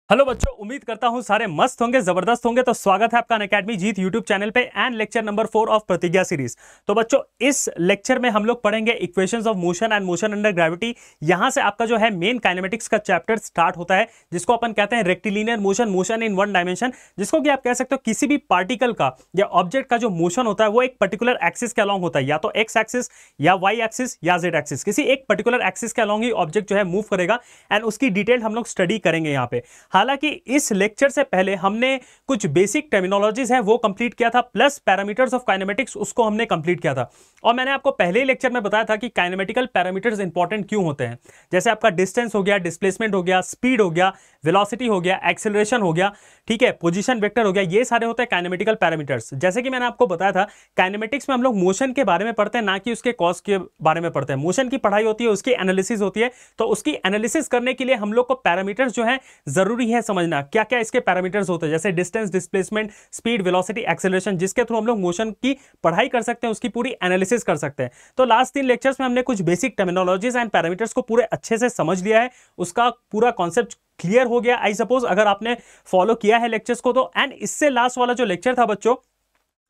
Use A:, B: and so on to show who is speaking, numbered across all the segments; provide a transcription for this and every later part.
A: Hello बच्चों, उम्मीद करता हूं सारे मस्त होंगे, जबरदस्त होंगे। तो स्वागत है आपका अनअकैडमी जीत यूट्यूब चैनल पे एंड लेक्चर नंबर 4 ऑफ प्रतिज्ञा सीरीज। तो बच्चों, इस लेक्चर में हम लोग पढ़ेंगे equations of motion and motion under gravity. यहां से आपका जो है मेन काइनेमेटिक्स का चैप्टर स्टार्ट होता है, जिसको अपन कहते हैं rectilinear motion, motion in one dimension, जिसको कि आप कह सकते हो किसी भी पार्टिकल का या ऑब्जेक्ट का जो मोशन होता है वो एक पर्टिकुलर एक्सिस के अलॉन्ग होता है, या तो एक्स एक्सिस या वाई एक्सिस या जेड एक्सिस। किसी एक पर्टिकुलर एक्सिस के अलॉन्ग ही ऑब्जेक्ट जो है मूव करेगा एंड उसकी डिटेल हम लोग स्टडी करेंगे यहाँ पे। हालांकि इस लेक्चर से पहले हमने कुछ बेसिक टर्मिनोलॉजीज हैं वो कंप्लीट किया था, प्लस पैरामीटर्स ऑफ काइनेमेटिक्स उसको हमने कंप्लीट किया था। और मैंने आपको पहले ही लेक्चर में बताया था कि काइनेमेटिकल पैरामीटर्स इंपॉर्टेंट क्यों होते हैं। जैसे आपका डिस्टेंस हो गया, डिस्प्लेसमेंट हो गया, स्पीड हो गया, वेलोसिटी हो गया, एक्सेलरेशन हो गया, ठीक है, पोजीशन वेक्टर हो गया, ये सारे होते हैं काइनेमेटिकल पैरामीटर्स। जैसे कि मैंने आपको बताया था, काइनेमेटिक्स में हम लोग मोशन के बारे में पढ़ते हैं, ना कि उसके कॉज के बारे में पढ़ते हैं। मोशन की पढ़ाई होती है, उसकी एनालिसिस होती है, तो उसकी एनालिसिस करने के लिए हम लोग को पैरामीटर्स जो है जरूरी है समझना, क्या क्या इसके पैरामीटर्स होते हैं, जैसे distance, displacement, speed, velocity, acceleration, जिसके थ्रू हम लोग मोशन की पढ़ाई कर सकते हैं, उसकी पूरी एनालिसिस कर सकते हैं। तो लास्ट 3 लेक्चर्स में हमने कुछ बेसिक टर्मिनोलॉजीज एंड पैरामीटर्स को पूरे अच्छे से समझ लिया है, उसका पूरा कॉन्सेप्ट क्लियर हो गया आई सपोज, अगर आपने फॉलो किया है लेक्चर्स को तो। एंड इससे लास्ट वाला जो लेक्चर था बच्चों,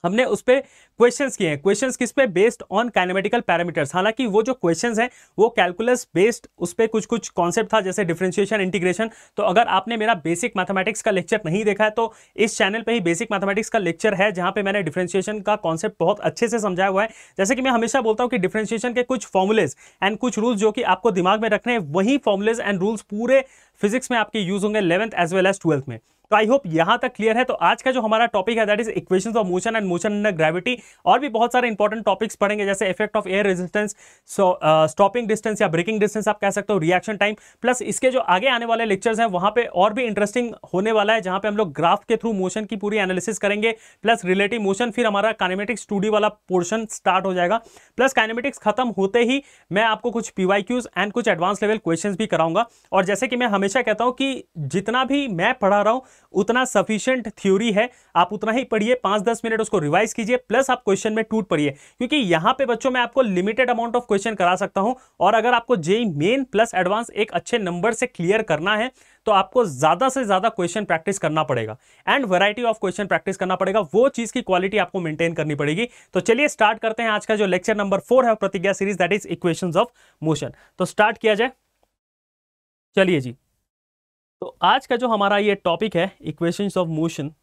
A: हमने उस पे क्वेश्चंस किए हैं। क्वेश्चंस किस पे? Based on kinematical parameters. हालांकि वो जो क्वेश्चंस हैं वो कैलकुलस बेस्ड, उस पे कुछ कुछ कॉन्सेप्ट था, जैसे डिफरेंशिएशन, इंटीग्रेशन। तो अगर आपने मेरा बेसिक मैथमेटिक्स का लेक्चर नहीं देखा है तो इस चैनल पे ही बेसिक मैथमेटिक्स का लेक्चर है, जहां पे मैंने डिफरेंशिएशन का कॉन्सेप्ट बहुत अच्छे से समझाया हुआ है। जैसे कि मैं हमेशा बोलता हूं कि डिफरेंशिएशन के कुछ फॉर्मुलेज एंड कुछ रूल्स जो कि आपको दिमाग में रखने हैं, वही फॉर्मुलेज एंड रूल्स पूरे फिजिक्स में आपके यूज होंगे 11th as well as 12th में। तो आई होप यहां तक क्लियर है। तो आज का जो हमारा टॉपिक है that is equations of motion and motion under gravity. और भी बहुत सारे इंपॉर्टेंट टॉपिक्स पढ़ेंगे, जैसे effect of air resistance, stopping distance या ब्रेकिंग डिस्टेंस आप कह सकते हो, रिएक्शन टाइम। प्लस इसके जो आगे आने वाले लेक्चर्स हैं वहां पे और भी इंटरेस्टिंग होने वाला है, जहां पे हम लोग ग्राफ के थ्रू मोशन की पूरी एनालिसिस करेंगे, प्लस रिलेटिव मोशन। फिर हमारा काइनेमेटिक्स 2D वाला पोर्शन स्टार्ट हो जाएगा। प्लस काइनेमेटिक्स खत्म होते ही मैं आपको कुछ पीवाईक्यूज एंड कुछ एडवांस लेवल क्वेश्चंस भी कराऊंगा। और जैसे कि मैं हमेशा कहता हूं कि जितना भी मैं पढ़ा रहा हूं उतना सफिशिएंट थ्योरी है, आप उतना ही पढ़िए, 5-10 मिनट उसको रिवाइज कीजिए, प्लस आप क्वेश्चन में टूट पढ़िए, क्योंकि यहां पे बच्चों मैं आपको लिमिटेड अमाउंट ऑफ क्वेश्चन करा सकता हूं। और अगर आपको जेईई मेन प्लस एडवांस एक अच्छे नंबर से क्लियर करना है तो आपको ज्यादा से ज्यादा क्वेश्चन प्रैक्टिस करना पड़ेगा and variety of question practice करना पड़ेगा, वो चीज की क्वालिटी आपको मेंटेन करनी पड़ेगी। तो चलिए स्टार्ट करते हैं आज का जो लेक्चर नंबर 4 है प्रतिज्ञा series, that is equations of motion. तो स्टार्ट किया जाए, चलिए जी। तो आज का जो हमारा ये टॉपिक है इक्वेशंस ऑफ मोशन,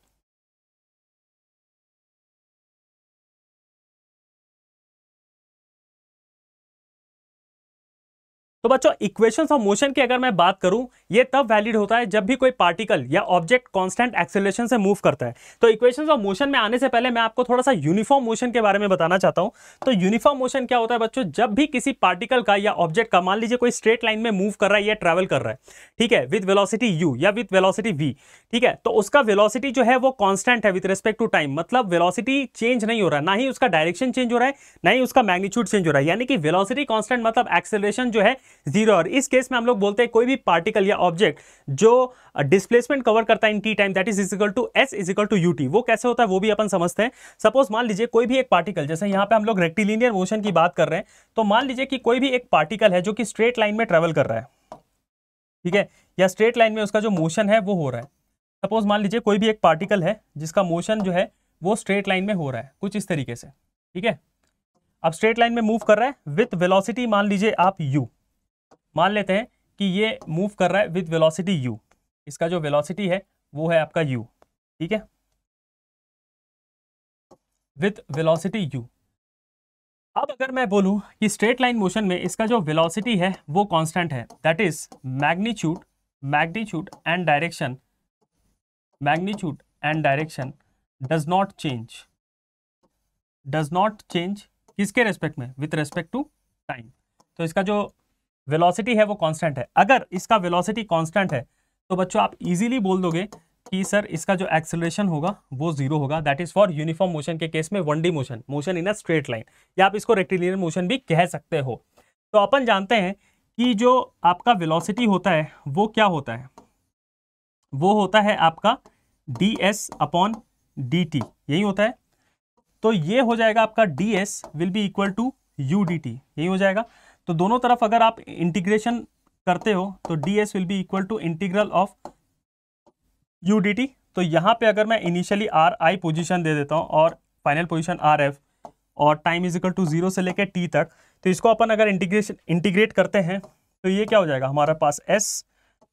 A: तो बच्चों इक्वेशंस ऑफ मोशन की अगर मैं बात करूं, ये तब वैलिड होता है जब भी कोई पार्टिकल या ऑब्जेक्ट कांस्टेंट एक्सेलरेशन से मूव करता है। तो इक्वेशंस ऑफ मोशन में आने से पहले मैं आपको थोड़ा सा यूनिफॉर्म मोशन के बारे में बताना चाहता हूं। तो यूनिफॉर्म मोशन क्या होता है बच्चों? जब भी किसी पार्टिकल का या ऑब्जेक्ट का, मान लीजिए कोई स्ट्रेट लाइन में मूव कर रहा है या ट्रैवल कर रहा है, ठीक है, विद वेलोसिटी u या विद वेलोसिटी v, ठीक है, तो उसका वेलोसिटी जो है वो कांस्टेंट है विद रिस्पेक्ट टू टाइम। मतलब वेलोसिटी चेंज नहीं हो रहा है, ना ही उसका डायरेक्शन चेंज हो रहा है, ना ही उसका मैग्नीट्यूड चेंज हो रहा है, यानी कि वेलोसिटी कांस्टेंट, मतलब एक्सेलरेशन जो है 0। और इस केस में हम लोग बोलते हैं कोई भी पार्टिकल या ऑब्जेक्ट जो डिस्प्लेसमेंट कवर करता है in T time, that is equal to s is equal to ut। वो कैसे होता है वो भी अपन समझते हैं। सपोज मान लीजिए कोई भी एक पार्टिकल, जैसे यहां पे हम लोग रेक्टिलिनियर मोशन की बात कर रहे हैं, तो मान लीजिए कि कोई भी एक पार्टिकल है जो कि स्ट्रेट लाइन में ट्रेवल कर रहा है, ठीक है, या स्ट्रेट लाइन में उसका जो मोशन है वो हो रहा है। सपोज मान लीजिए कोई भी एक पार्टिकल है जिसका मोशन जो है वो स्ट्रेट लाइन में हो रहा है, कुछ इस तरीके से, ठीक है। अब स्ट्रेट लाइन में मूव कर रहा है विथ वेलोसिटी, मान लीजिए आप u, मान लेते हैं कि ये मूव कर रहा है विद वेलोसिटी u, इसका जो वेलोसिटी है वो है आपका u, ठीक है, विद वेलोसिटी u। अब अगर मैं बोलूं कि स्ट्रेट लाइन मोशन में इसका जो वेलोसिटी है वो कांस्टेंट है, that is magnitude and direction, magnitude and direction does not change किसके रेस्पेक्ट में? With respect to time. तो इसका जो वेलोसिटी है वो कांस्टेंट है। अगर इसका वेलोसिटी कांस्टेंट है तो बच्चों आप इजीली बोल दोगे कि सर इसका जो एक्सेलरेशन होगा वो 0 होगा। That is for uniform motion के केस में 1D motion, motion in a straight line, या आप इसको रेक्टिलिनियर मोशन भी कह सकते हो। तो अपन जानते हैं कि जो आपका वेलोसिटी होता है वो क्या होता है? वो होता है आपका ds अपॉन dt, यही होता है। तो ये हो जाएगा आपका ds will be equal to u dt, यही हो जाएगा। तो दोनों तरफ अगर आप इंटीग्रेशन करते हो तो ds will be equal to integral of U D T. तो यहाँ पे अगर मैं इनिशियली आर आई पोजिशन दे देता हूँ और फाइनल पोजिशन आर एफ और टाइम इज इक्वल टू 0 से लेकर टी तक, तो इसको अपन अगर इंटीग्रेट करते हैं तो ये क्या हो जाएगा हमारे पास S,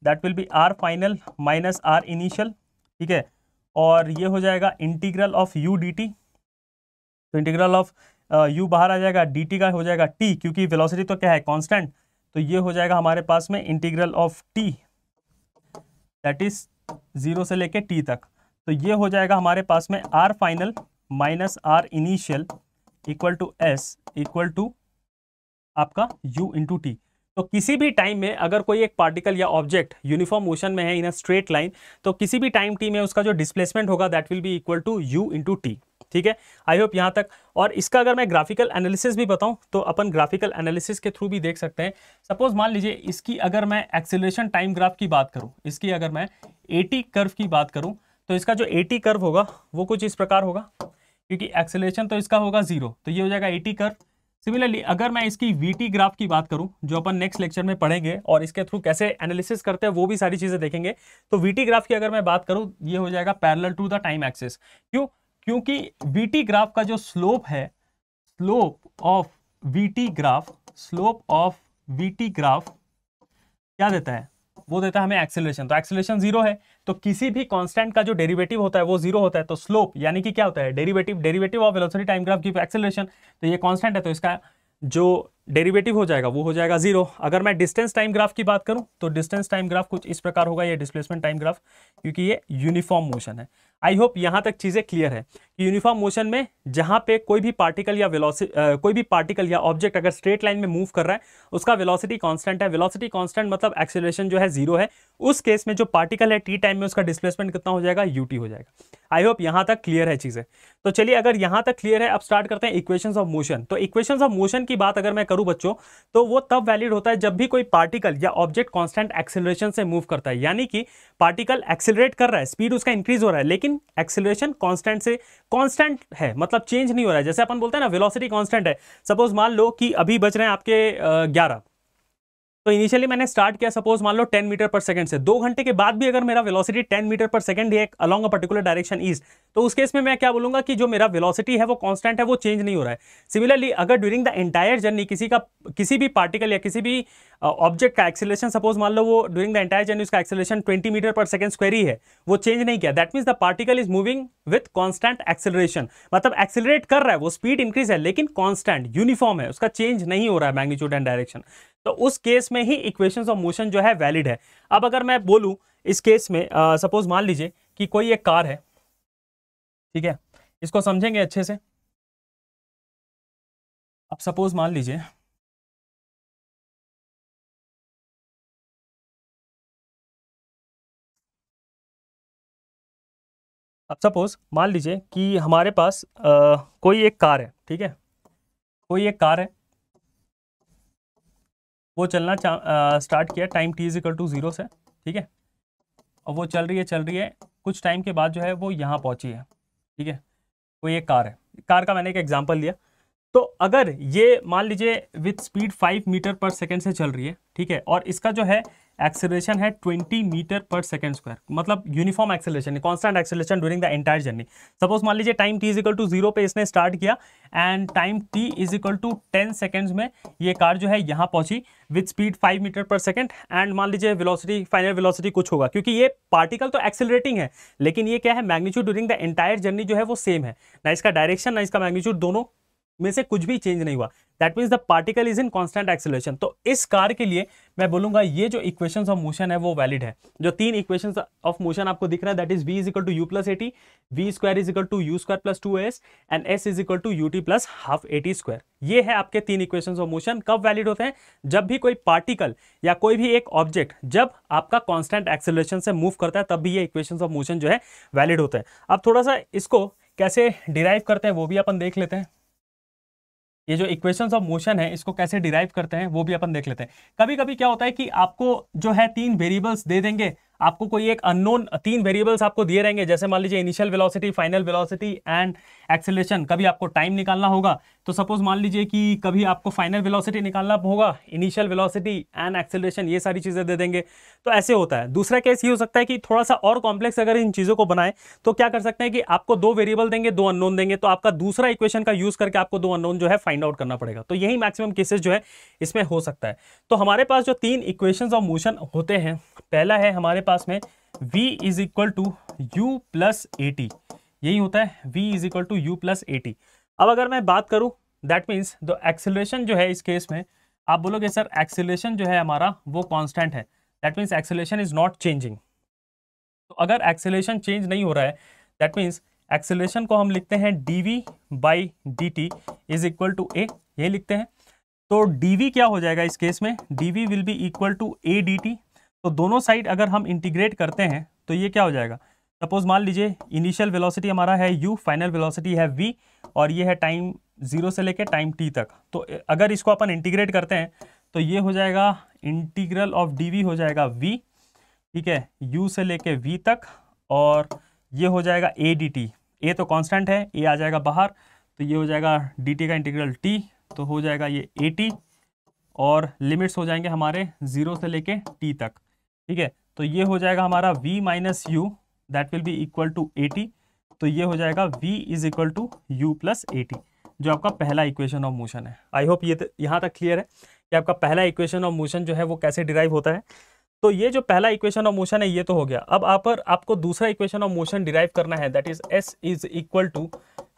A: that will be R final minus are initial, ठीक है। और ये हो जाएगा integral of U D T, तो इंटीग्रल ऑफ यू बाहर आ जाएगा, डी टी का हो जाएगा टी, क्योंकि वेलोसिटी तो क्या है कांस्टेंट, तो ये हो जाएगा हमारे पास में integral of T that is 0 से लेके टी तक। तो ये हो जाएगा हमारे पास में r final minus are initial equal to s equal to आपका u इंटू टी। तो किसी भी टाइम में अगर कोई एक पार्टिकल या ऑब्जेक्ट यूनिफॉर्म मोशन में है इन अ स्ट्रेट लाइन, तो किसी भी टाइम टी में उसका जो डिस्प्लेसमेंट होगा that will be equal to u into टी, ठीक है। आई होप यहाँ तक। और इसका अगर मैं ग्राफिकल एनालिसिस भी बताऊं तो अपन ग्राफिकल एनालिसिस के थ्रू भी देख सकते हैं। सपोज मान लीजिए इसकी अगर मैं एक्सेलरेशन टाइम ग्राफ की बात करूं, इसकी अगर मैं एटी कर्व की बात करूं, तो इसका जो एटी कर्व होगा वो कुछ इस प्रकार होगा, क्योंकि एक्सेलरेशन तो इसका होगा 0, तो ये हो जाएगा एटी कर्व। सिमिलरली अगर मैं इसकी वीटी ग्राफ की बात करूं, जो अपन नेक्स्ट लेक्चर में पढ़ेंगे और इसके थ्रू कैसे एनालिसिस करते हैं वो भी सारी चीजें देखेंगे, तो वीटी ग्राफ की अगर मैं बात करूं ये हो जाएगा parallel to the time axis. क्यों? क्योंकि वीटी ग्राफ का जो स्लोप है, स्लोप ऑफ वीटी ग्राफ क्या देता है, वो देता है हमें एक्सेलरेशन। तो एक्सेलरेशन 0 है, तो किसी भी कांस्टेंट का जो डेरिवेटिव होता है वो 0 होता है, तो स्लोप यानी कि क्या होता है derivative of velocity time graph give acceleration. तो ये कांस्टेंट है तो इसका जो डेरिवेटिव हो जाएगा वो हो जाएगा 0। अगर मैं डिस्टेंस टाइम ग्राफ की बात करूं तो डिस्टेंस टाइम ग्राफ कुछ इस प्रकार होगा, ये डिस्प्लेसमेंट टाइम ग्राफ, क्योंकि ये यूनिफॉर्म मोशन है। आई होप यहां तक चीजें क्लियर है कि यूनिफॉर्म मोशन में जहां पे कोई भी पार्टिकल या ऑब्जेक्ट अगर स्ट्रेट लाइन में मूव कर रहा है उसका वेलोसिटी कांस्टेंट है। वेलोसिटी कांस्टेंट मतलब एक्सेलरेशन जो है 0 है। उस केस में जो पार्टिकल है टी टाइम में उसका डिस्प्लेसमेंट कितना हो जाएगा, यूटी हो जाएगा। आई होप यहां तक क्लियर है चीजें। तो चलिए अगर यहां तक क्लियर है, अब स्टार्ट करते हैं इक्वेशंस ऑफ मोशन। तो इक्वेशंस ऑफ मोशन की बात अगर मैं करूं बच्चों, तो वो तब वैलिड होता है जब भी कोई पार्टिकल या ऑब्जेक्ट कांस्टेंट एक्सेलरेशन से मूव करता है, यानी कि पार्टिकल एक्सेलरेट कर रहा है, स्पीड उसका इंक्रीज हो रहा है, लेकिन एक्सेलरेशन कांस्टेंट से कांस्टेंट है, मतलब चेंज नहीं हो रहा है। जैसे अपन बोलते हैं ना वेलोसिटी कांस्टेंट है। सपोज मान लो कि अभी बज रहे हैं आपके 11, तो इनिशियली मैंने स्टार्ट किया सपोज मान लो 10 मीटर पर सेकंड से, 2 घंटे के बाद भी अगर मेरा वेलोसिटी 10 मीटर पर सेकंड है along a particular direction east, तो उस केस में मैं क्या बोलूंगा कि जो मेरा वेलोसिटी है वो कांस्टेंट है, वो चेंज नहीं हो रहा है। सिमिलरली अगर ड्यूरिंग द एंटायर जर्नी किसी भी पार्टिकल या किसी भी ऑब्जेक्ट का एक्सेलरेशन सपोज मान लो वो ड्यूरिंग द एंटायर जर्नी उसका एक्सेलरेशन 20 मीटर पर सेकंड स्क्वायर ही है, वो चेंज नहीं किया, that means the particle is moving with constant acceleration, मतलब एक्सेलरेट कर रहा है, वो स्पीड इंक्रीज है लेकिन कांस्टेंट यूनिफॉर्म है, उसका चेंज नहीं हो रहा है मैग्नीट्यूड एंड डायरेक्शन। तो उस केस में ही इक्वेशंस ऑफ मोशन जो है वैलिड है। अब अगर मैं बोलूं इस केस में सपोज मान लीजिए कि कोई एक कार है, ठीक है, इसको समझेंगे अच्छे से। अब सपोज मान लीजिए कि हमारे पास कोई एक कार है, ठीक है, कोई एक कार है, वो चलना स्टार्ट किया time t is equal to 0 से, ठीक है, और वो चल रही है, कुछ टाइम के बाद जो है वो यहाँ पहुंची है, ठीक है, कोई एक कार है, कार का मैंने एक एग्जांपल लिया। तो अगर ये मान लीजिए विथ स्पीड 5 मीटर पर सेकंड से चल रही है, ठीक है, और इसका जो है एक्सेलरेशन है 20 मीटर पर सेकंड स्क्वायर, मतलब uniform acceleration, constant acceleration during the entire journey. Suppose मान लीजिए time t is equal to 0 पे इसने स्टार्ट किया and time t is equal to 10 seconds में ये कार जो है यहाँ पहुंची विथ स्पीड 5 मीटर पर सेकंड, एंड मान लीजिए वेलोसिटी, फाइनल वेलोसिटी कुछ होगा, क्योंकि ये पार्टिकल तो एक्सेलरेटिंग है लेकिन ये क्या है, magnitude during the entire journey जो है वो सेम है, ना इसका डायरेक्शन ना इसका मैग्नीट्यूड, दोनों में से कुछ भी चेंज नहीं हुआ, that means the particle is in constant acceleration. तो इस कार के लिए मैं बोलूंगा ये जो इक्वेशंस ऑफ मोशन है वो वैलिड है। जो 3 इक्वेशंस ऑफ मोशन आपको दिख रहा है that is v is equal to u plus at, v square is equal to u square plus 2as and s is equal to ut plus half at square. ये है आपके 3 equations of motion. कब valid होते हैं, जब भी कोई particle या कोई भी एक ऑब्जेक्ट जब आपका कांस्टेंट एक्सेलरेशन से मूव करता है तब भी ये इक्वेशंस ऑफ मोशन जो है वैलिड होते हैं। अब थोड़ा सा इसको कैसे डिराइव करते हैं वो भी अपन देख लेते हैं। ये जो इक्वेशंस ऑफ मोशन है इसको कैसे डिराइव करते हैं वो भी अपन देख लेते हैं। कभी कभी क्या होता है कि आपको जो है 3 वेरिएबल्स दे देंगे, आपको कोई एक अननोन 3 वेरिएबल्स आपको दिए रहेंगे, जैसे मान लीजिए initial velocity, final velocity and acceleration. कभी आपको टाइम निकालना होगा, तो सपोज मान लीजिए कि कभी आपको फाइनल वेलोसिटी निकालना होगा, इनिशियल वेलोसिटी एंड एक्सेलरेशन, ये सारी चीजें दे देंगे। तो ऐसे होता है। दूसरा केस ये हो सकता है कि थोड़ा सा और कॉम्प्लेक्स अगर इन चीजों को बनाए तो क्या कर सकते हैं कि आपको 2 वेरिएबल देंगे, 2 अननोन देंगे, तो आपका दूसरा इक्वेशन का यूज करके आपको 2 अननोन जो है फाइंड आउट करना पड़ेगा। तो यही मैक्सिमम केसेस जो है इसमें हो सकता है। तो हमारे पास जो 3 इक्वेशंस ऑफ मोशन होते हैं, पहला है हमारे पास में v is equal to you plus A t, यही होता है v is equal to you plus A t. अब अगर मैं बात करूं, दैट मीन्स द एक्सेलरेशन जो है इस केस में, आप बोलोगे सर एक्सेलरेशन जो है हमारा वो कांस्टेंट है, that means acceleration is not changing. तो अगर एक्सेलरेशन चेंज नहीं हो रहा है, दैट मीन्स एक्सेलरेशन को हम लिखते हैं dv by dt is equal to a, ये लिखते हैं। तो dv क्या हो जाएगा इस केस में, dv will be equal to a dt। तो दोनों साइड अगर हम इंटीग्रेट करते हैं तो ये क्या हो जाएगा, सपोज मान लीजिए इनिशियल वेलोसिटी हमारा है u, फाइनल वेलोसिटी है v, और ये है टाइम 0 से लेके टाइम t तक। तो अगर इसको अपन इंटीग्रेट करते हैं तो ये हो जाएगा इंटीग्रल ऑफ dv हो जाएगा v, ठीक है, u से लेके v तक, और ये हो जाएगा a dt। a तो कांस्टेंट है, a आ जाएगा बाहर, तो ये हो जाएगा dt का इंटीग्रल t, तो हो जाएगा ये at, और लिमिट्स हो जाएंगे हमारे 0 से लेके t तक, ठीक है। तो ये हो जाएगा हमारा v minus u, that will be equal to at। तो ये हो जाएगा v is equal to you plus at, जो आपका पहला इक्वेशन ऑफ मोशन है। आई होप ये यहाँ तक क्लियर है कि आपका पहला इक्वेशन ऑफ मोशन जो है वो कैसे डिराइव होता है। तो ये जो पहला इक्वेशन ऑफ मोशन है ये तो हो गया। अब आपको दूसरा इक्वेशन ऑफ मोशन डिराइव करना है, that is s is equal to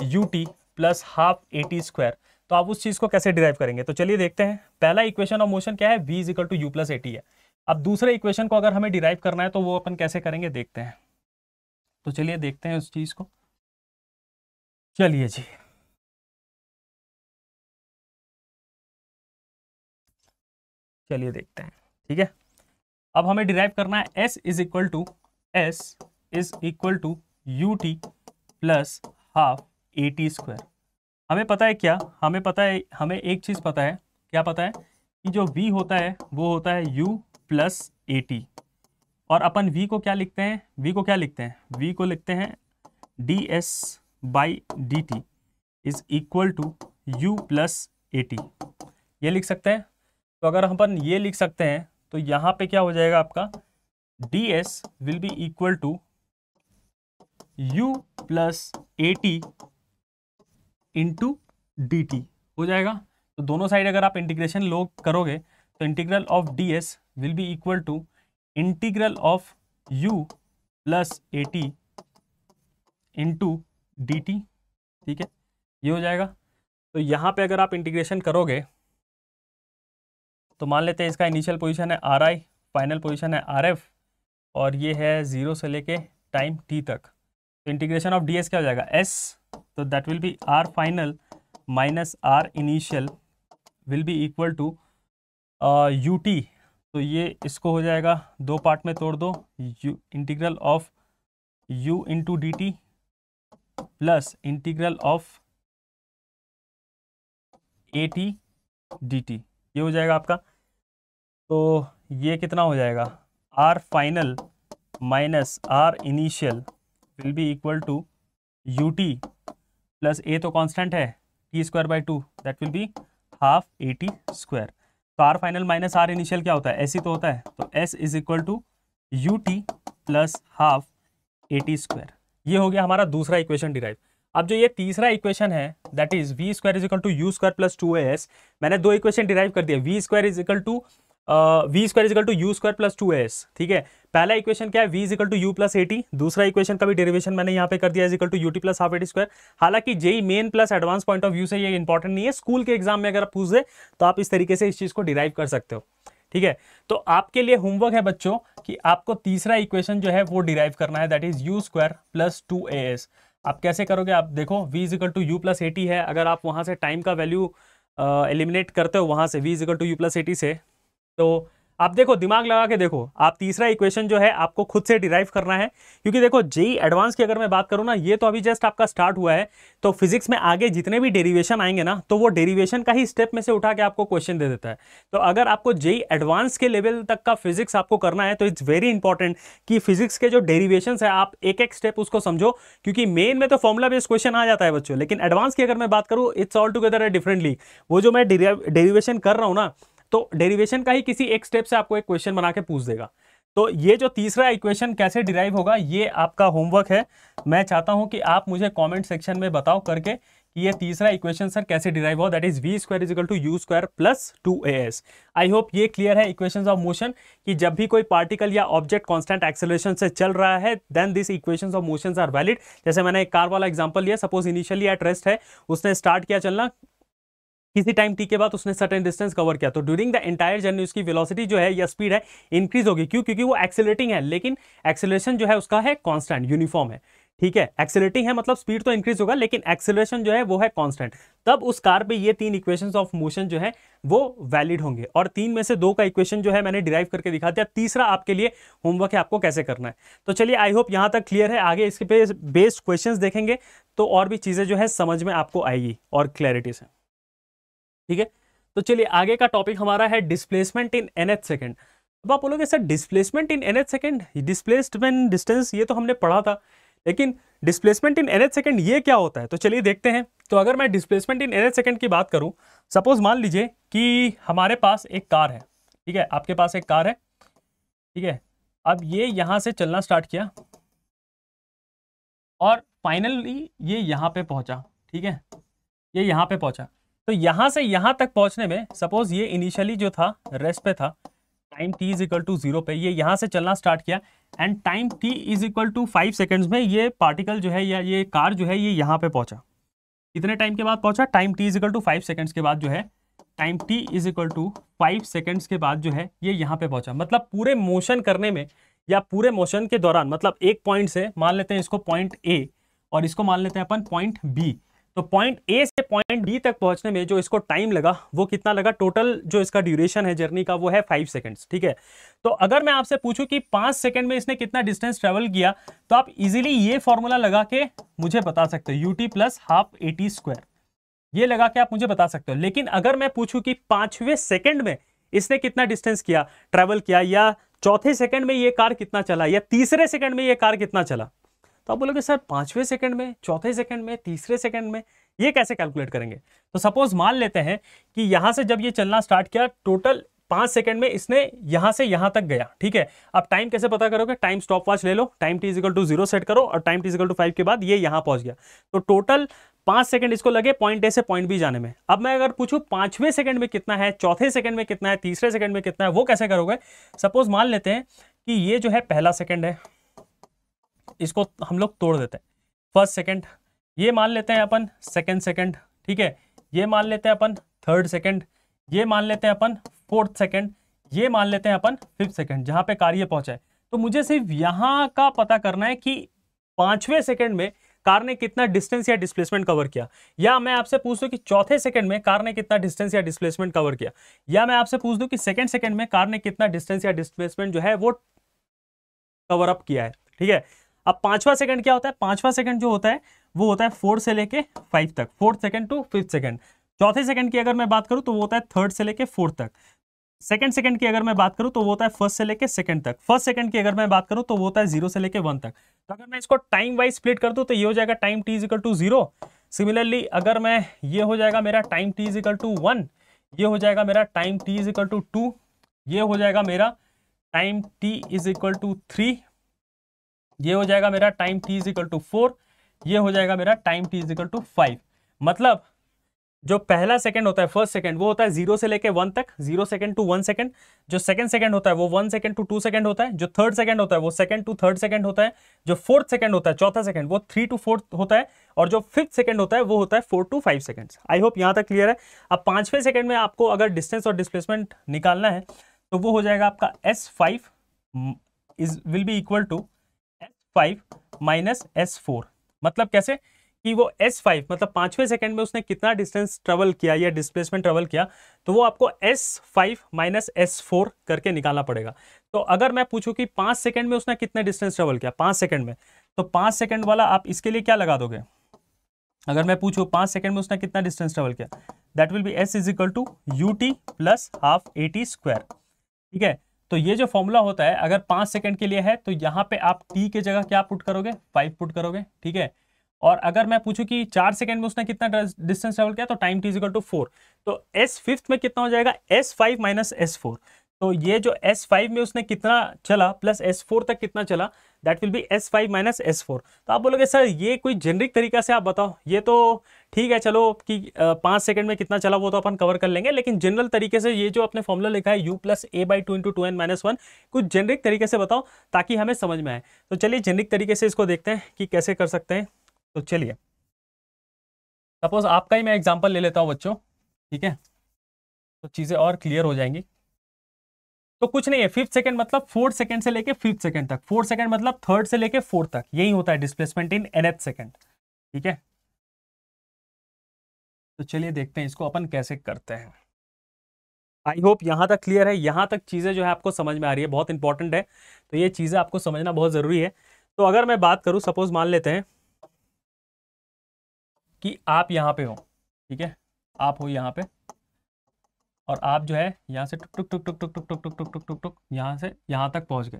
A: U T plus half A T square. तो आप उस चीज को कैसे डिराइव करेंगे, तो चलिए देखते हैं। पहला इक्वेशन ऑफ मोशन क्या है, v is equal to you plus A t है। अब दूसरे इक्वेशन को अगर हमें डिराइव करना है तो वो अपन कैसे करेंगे देखते हैं। तो चलिए देखते हैं उस चीज को। चलिए जी, चलिए देखते हैं, ठीक है। अब हमें डिराइव करना है s is equal to U T plus half A T square. हमें पता है क्या, हमें एक चीज़ पता है, क्या पता है कि जो v होता है वो होता है u प्लस ए टी, और अपन v को क्या लिखते हैं, v को लिखते हैं ds by d t is equal to you plus A t, ये लिख सकते हैं। तो अगर अपन ये लिख सकते हैं तो यहाँ पे क्या हो जाएगा आपका, ds will be equal to u plus A t into d t हो जाएगा। तो दोनों साइड अगर आप इंटीग्रेशन लो करोगे तो integral of ds will be equal to integral of u plus A t into d t, ठीक है, ये हो जाएगा। तो यहाँ पे अगर आप इंटीग्रेशन करोगे तो मान लेते हैं इसका इनिशियल पोजीशन है आर आई, फाइनल पोजीशन है आर एफ, और ये है 0 से लेके टाइम t तक। तो इंटीग्रेशन ऑफ ds क्या हो जाएगा s, तो that will be r final minus r initial will be equal to you t. तो ये इसको हो जाएगा 2 पार्ट में तोड़ दो, integral of u into d T plus integral of A T D T, ये हो जाएगा आपका। तो ये कितना हो जाएगा, r final minus r initial will be equal to U T plus a तो कांस्टेंट है t square by 2, that will be half A T square. तो r final minus r initial क्या होता है, s ही तो होता है। तो s is equal to U T plus half A T square. ये हो गया हमारा दूसरा इक्वेशन डिराइव। अब जो ये तीसरा इक्वेशन है, that is we square is equal to you square plus 2as। मैंने 2 इक्वेशन डिराइव कर दिया, V square is equal to you square plus 2as, ठीक है। पहला इक्वेशन क्या है, v is equal to you plus A T. दूसरा equation का भी डेरिवेशन मैंने यहाँ पे कर दिया, is equal to U T plus half A T square. हालांकि JEE Main plus advance point of view से ये इंपॉर्टेंट नहीं है, स्कूल के एग्जाम में अगर आप पूछ दे तो आप इस तरीके से इस चीज को डिराइव कर सकते हो, ठीक है। तो आपके लिए होमवर्क है बच्चों कि आपको तीसरा इक्वेशन जो है वो डिराइव करना है, that is u square plus 2as। आप कैसे करोगे, आप देखो v is equal to you plus A t है, अगर आप वहां से टाइम का वैल्यू एलिमिनेट करते हो वहां से v is equal to you plus A t से, तो आप देखो, दिमाग लगा के देखो, आप तीसरा इक्वेशन जो है आपको खुद से डिराइव करना है, क्योंकि देखो जेई एडवांस की अगर मैं बात करूं ना, ये तो अभी जस्ट आपका स्टार्ट हुआ है, तो फिजिक्स में आगे जितने भी डेरिवेशन आएंगे ना, तो वो डेरिवेशन का ही स्टेप में से उठा के आपको क्वेश्चन दे देता है। तो अगर आपको जेई एडवांस के लेवल तक का फिजिक्स आपको करना है, तो इट्स वेरी इंपॉर्टेंट कि फिजिक्स के जो डेरिवेशन है आप एक एक स्टेप उसको समझो, क्योंकि मेन में तो फॉर्मुला बेस्ड क्वेश्चन आ जाता है बच्चों, लेकिन एडवांस की अगर मैं बात करूं, इट्स ऑल टुगेदर डिफरेंटली। वो जो मैं डेरिवेशन कर रहा हूं ना, तो डेरिवेशन का ही किसी एक स्टेप से आपको एक क्वेश्चन बना के पूछ देगा। तो ये जो तीसरा इक्वेशन कैसे डिराइव होगा, ये आपका होमवर्क है। मैं चाहता हूं कि आप मुझे कमेंट सेक्शन में बताओ करके कि ये तीसरा इक्वेशन सर कैसे डिराइव हो, that is we square is equal to you square plus 2as। I hope ये क्लियर है इक्वेशंस ऑफ मोशन, कि जब भी कोई पार्टिकल या ऑब्जेक्ट कांस्टेंट एक्सेलरेशन से चल रहा है, then this equations of motions are valid. जैसे मैंने एक कार वाला एग्जांपल लिया, सपोज इनिशियली एट रेस्ट है, उसने स्टार्ट किया चलना, किसी टाइम टी के बाद उसने सर्टेन डिस्टेंस कवर किया, तो ड्यूरिंग द एंटायर जर्नी उसकी वेलोसिटी जो है या स्पीड है इंक्रीज होगी। क्यों? क्योंकि वो एक्सेलरेटिंग है, लेकिन एक्सेलरेशन जो है उसका है कांस्टेंट, यूनिफॉर्म है। ठीक है, एक्सेलरेटिंग है मतलब स्पीड तो इंक्रीज होगा, लेकिन एक्सेलरेशन जो है वो है कांस्टेंट। तब उस कार पे ये तीन इक्वेशंस ऑफ मोशन जो है वो वैलिड होंगे, और तीन में से दो का इक्वेशन जो है मैंने डिराइव करके दिखा दिया। तीसरा आपके लिए होमवर्क है, आपको कैसे करना है। तो चलिए, आई होप यहां तक क्लियर है। आगे इसके पे बेस्ड क्वेश्चंस देखेंगे तो और भी चीजें जो है समझ में आपको आएगी और क्लैरिटी से। ठीक है, तो चलिए आगे का टॉपिक हमारा है डिस्प्लेसमेंट इन nth सेकंड। अब आप बोलोगे sir displacement in nth second, displacement distance ये तो हमने पढ़ा था, लेकिन डिस्प्लेसमेंट इन nth सेकंड ये क्या होता है? तो चलिए देखते हैं। तो अगर मैं डिस्प्लेसमेंट इन nth सेकंड की बात करूं, सपोज मान लीजिए कि हमारे पास एक कार है। ठीक है, आपके पास एक कार है। ठीक है, अब ये यहां से चलना स्टार्ट किया और फाइनली ये यहां पे पहुंचा। ठीक है, ये यहां पे पहुंचा। तो यहां से यहां तक पहुंचने में, सपोज ये इनिशियली जो था रेस्ट पे था, time t is equal to 0 पे, ये यहां से चलना स्टार्ट किया, and time t is equal to 5 seconds में ये पार्टिकल जो है या ये कार जो है ये यहां पे पहुंचा। कितने टाइम के बाद पहुंचा? Time t is equal to 5 seconds के बाद जो है, time t is equal to 5 seconds के बाद जो है ये यहां पे पहुंचा। मतलब पूरे मोशन करने में या पूरे मोशन के दौरान, मतलब एक पॉइंट से मान लेते हैं इसको पॉइंट ए, और इसको मान लेते हैं अपन पॉइंट बी। तो पॉइंट ए से पॉइंट बी तक पहुंचने में जो इसको टाइम लगा वो कितना लगा? टोटल जो इसका ड्यूरेशन है जर्नी का वो है 5 सेकंड्स। ठीक है, तो अगर मैं आपसे पूछूं कि 5 सेकंड में इसने कितना डिस्टेंस ट्रेवल किया, तो आप इजीली ये फॉर्मूला लगा के मुझे बता सकते हो, ut plus half AT square, ये लगा के आप मुझे बता सकते हो। लेकिन अगर मैं पूछूं कि 5वें सेकंड में इसने कितना डिस्टेंस किया, ट्रेवल किया, या चौथे सेकंड में ये कार कितना चला, या तीसरे सेकंड में ये कार कितना चला, तो आप बोलोगे सर 5वें सेकंड में, चौथे सेकंड में, तीसरे सेकंड में, ये कैसे कैलकुलेट करेंगे? तो सपोज मान लेते हैं कि यहां से जब ये चलना स्टार्ट किया, टोटल 5 सेकंड में इसने यहां से यहां तक गया। ठीक है, अब टाइम कैसे पता करोगे? टाइम स्टॉप वॉच ले लो, time t equal to 0 set करो, और टाइम t इक्वल टू 5 के बाद ये यहां पहुंच गया। तो टोटल 5 सेकंड इसको लगे पॉइंट ए से पॉइंट बी जाने में। अब मैं अगर पूछूं 5वें सेकंड में कितना है, चौथे सेकंड में कितना है, तीसरे सेकंड में कितना है, वो कैसे करोगे? सपोज मान लेते हैं कि ये जो है पहला सेकंड है, इसको हम लोग तोड़ देते हैं, फर्स्ट सेकंड, ये मान लेते हैं अपन सेकंड सेकंड। ठीक है, ये मान लेते हैं अपन थर्ड सेकंड, ये मान लेते हैं अपन फोर्थ सेकंड, ये मान लेते हैं अपन फिफ्थ सेकंड, जहां पे कार ये पहुंचा है। तो मुझे सिर्फ यहां का पता करना है कि 5वें सेकंड में कार ने कितना डिस्टेंस या डिस्प्लेसमेंट कवर किया, या मैं आपसे पूछ दूं कि चौथे सेकंड में कार ने कितना डिस्टेंस या डिस्प्लेसमेंट कवर किया, या मैं आपसे पूछ दूं कि सेकंड सेकंड में कार ने कितना डिस्टेंस या डिस्प्लेसमेंट जो है वो कवर अप किया है। ठीक है, अब 5वां सेकंड क्या होता है? 5वां सेकंड जो होता है वो होता है 4 से लेके 5 तक, 4th second to 5th second. चौथे सेकंड की अगर मैं बात करूं तो वो होता है 3rd से लेके 4th तक। सेकंड सेकंड की अगर मैं बात करूं तो वो होता है 1st से लेके 2nd तक। फर्स्ट सेकंड की अगर मैं बात करूं तो वो होता है 0 से लेके 1 तक। तो अगर मैं इसको टाइम वाइज स्प्लिट कर दूं तो ये हो जाएगा time t is equal to 0। Similarly अगर मैं, ये हो जाएगा मेरा time t is equal to 1, ये हो जाएगा मेरा time t is equal to 2, ये हो जाएगा मेरा time t is equal to 3, ये हो जाएगा मेरा time t is equal to 4, ये हो जाएगा मेरा time t is equal to 5। मतलब जो पहला सेकंड होता है, फर्स्ट सेकंड, वो होता है 0 से लेके 1 तक, 0 सेकंड टू 1 सेकंड। जो सेकंड सेकंड होता है वो 1 सेकंड टू 2 सेकंड होता है। जो थर्ड सेकंड होता है वो सेकंड टू थर्ड सेकंड होता है। जो फोर्थ सेकंड होता है, चौथा सेकंड, वो 3 टू 4 होता है। और जो फिफ्थ सेकंड होता है वो होता है 4 टू 5 सेकंड्स। आई होप यहां तक क्लियर है। अब 5वें सेकंड में आपको अगर डिस्टेंस और डिस्प्लेसमेंट निकालना है तो वो हो जाएगा आपका S5 will be equal to S5 minus S4। मतलब कैसे कि वो S5 मतलब 5वें सेकंड में उसने कितना डिस्टेंस ट्रेवल किया या डिस्प्लेसमेंट ट्रेवल किया, तो वो आपको S5 माइनस S4 करके निकालना पड़ेगा। तो अगर मैं पूछूं कि 5 सेकंड में उसने कितना डिस्टेंस ट्रेवल किया 5 सेकंड में, तो 5 सेकंड वाला आप इसके लिए क्या लगा दोगे? अगर मैं पूछूं 5 सेकंड में उसने कितना डिस्टेंस ट्रेवल किया, that will be S is equal to UT plus half AT square. ठीक है, तो ये जो फॉर्मूला होता है अगर 5 सेकंड के लिए है तो यहाँ पे आप t के जगह क्या पुट करोगे? 5 पुट करोगे। ठीक है, और अगर मैं पूछूं कि 4 सेकंड में उसने कितना डिस्टेंस ट्रेवल किया, तो टाइम t इक्वल टू 4, तो S5 में कितना हो जाएगा? S5 minus S4। तो ये जो S5 में उसने कितना चला प्लस S4 तक कितना चला, that will B S5 minus S4। तो आप बोलोगे सर ये कोई जेनरिक तरीका से आप बताओ, ये तो ठीक है चलो कि 5 सेकंड में कितना चला वो तो अपन कवर कर लेंगे, लेकिन जनरल तरीके से ये जो अपने फॉर्मूला लिखा है u plus a by 2 into 2n minus 1, कुछ जेनरिक तरीके से बताओ ताकि हमें समझ में आए। तो चलिए जेनरिक तरीके से इसको देखते हैं कि कैसे कर सकते हैं। तो चलिए सपोज आपका ही मैं एग्जाम्पल ले लेता हूँ बच्चों, ठीक है, तो चीज़ें और क्लियर हो जाएंगी। तो कुछ नहीं है, 5th सेकंड मतलब 4th सेकंड से लेके 5th सेकंड तक, 4th सेकंड मतलब 3rd से लेके 4th तक, यही होता है डिस्प्लेसमेंट इन nth सेकंड। ठीक है, तो चलिए देखते हैं इसको अपन कैसे करते हैं। आई होप यहां तक क्लियर है, यहां तक चीज़ें जो है आपको समझ में आ रही है, बहुत इंपॉर्टेंट है, तो ये चीज़ें आपको समझना बहुत ज़रूरी है। तो अगर मैं बात करूं, सपोज मान लेते हैं कि आप यहाँ पे हो, ठीक है, आप हो यहाँ पे और आप जो है यहाँ से टुक टुक टुक टुक टुक टुक टुक टुक टुक टुक टुक टुक यहाँ से यहाँ तक पहुँच गए।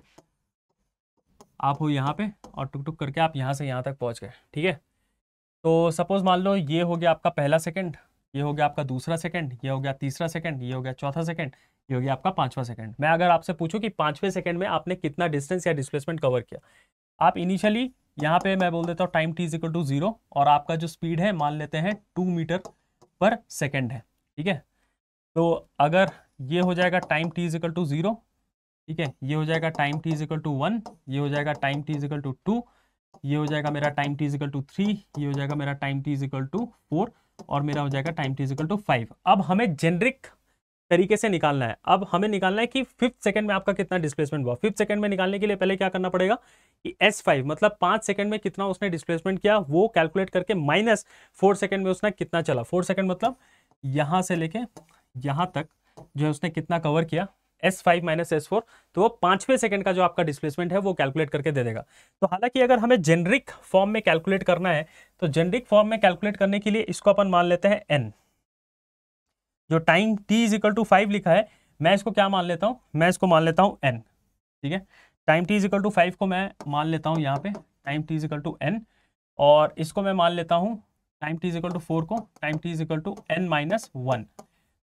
A: आप हो यहाँ पे और टुक टुक करके आप यहाँ से यहाँ तक पहुँच गए। ठीक है, तो सपोज मान लो ये हो गया आपका पहला सेकंड, ये हो गया आपका दूसरा सेकंड, ये हो गया तीसरा सेकंड, ये हो गया चौथा सेकंड, ये हो गया आपका 5वां सेकंड। मैं अगर आपसे पूछूं कि 5वें सेकंड में आपने कितना डिस्टेंस या डिस्प्लेसमेंट कवर किया, आप इनिशियली यहाँ पे मैं बोल देता हूँ time t is equal to 0 और आपका जो स्पीड है मान लेते हैं 2 मीटर पर सेकेंड है। ठीक है, तो अगर ये हो जाएगा time t is equal to 0, ठीक है, ये हो जाएगा time t is equal to 1, ये हो जाएगा time t is equal to 2, ये हो जाएगा मेरा time t is equal to 3, ये हो जाएगा मेरा time t is equal to 4 और मेरा हो जाएगा time t is equal to 5। अब हमें जेनरिक तरीके से निकालना है। अब हमें निकालना है कि 5th सेकंड में आपका कितना डिस्प्लेसमेंट हुआ। 5th सेकंड में निकालने के लिए पहले क्या करना पड़ेगा कि S5 मतलब 5 सेकंड में कितना उसने डिस्प्लेसमेंट किया वो कैलकुलेट करके माइनस 4 सेकंड में उसने कितना चला। 4 सेकंड मतलब यहाँ से लेके यहाँ तक जो है उसने कितना कवर किया, S5 माइनस S4, तो वो 5वें सेकंड का जो आपका डिस्प्लेसमेंट है वो कैलकुलेट करके दे देगा। तो हालांकि अगर हमें जेनरिक फॉर्म में कैलकुलेट करना है तो जेनरिक फॉर्म में कैलकुलेट करने के लिए इसको अपन मान लेते हैं n। जो time t is equal to 5 लिखा है मैं इसको क्या मान लेता हूँ, मैं इसको मान लेता हूँ n। ठीक है, time t is equal to 5 को मैं मान लेता हूँ यहाँ पे time t is equal to n, और इसको मैं मान लेता हूँ time t is equal to 4 को time t is equal to n minus 1।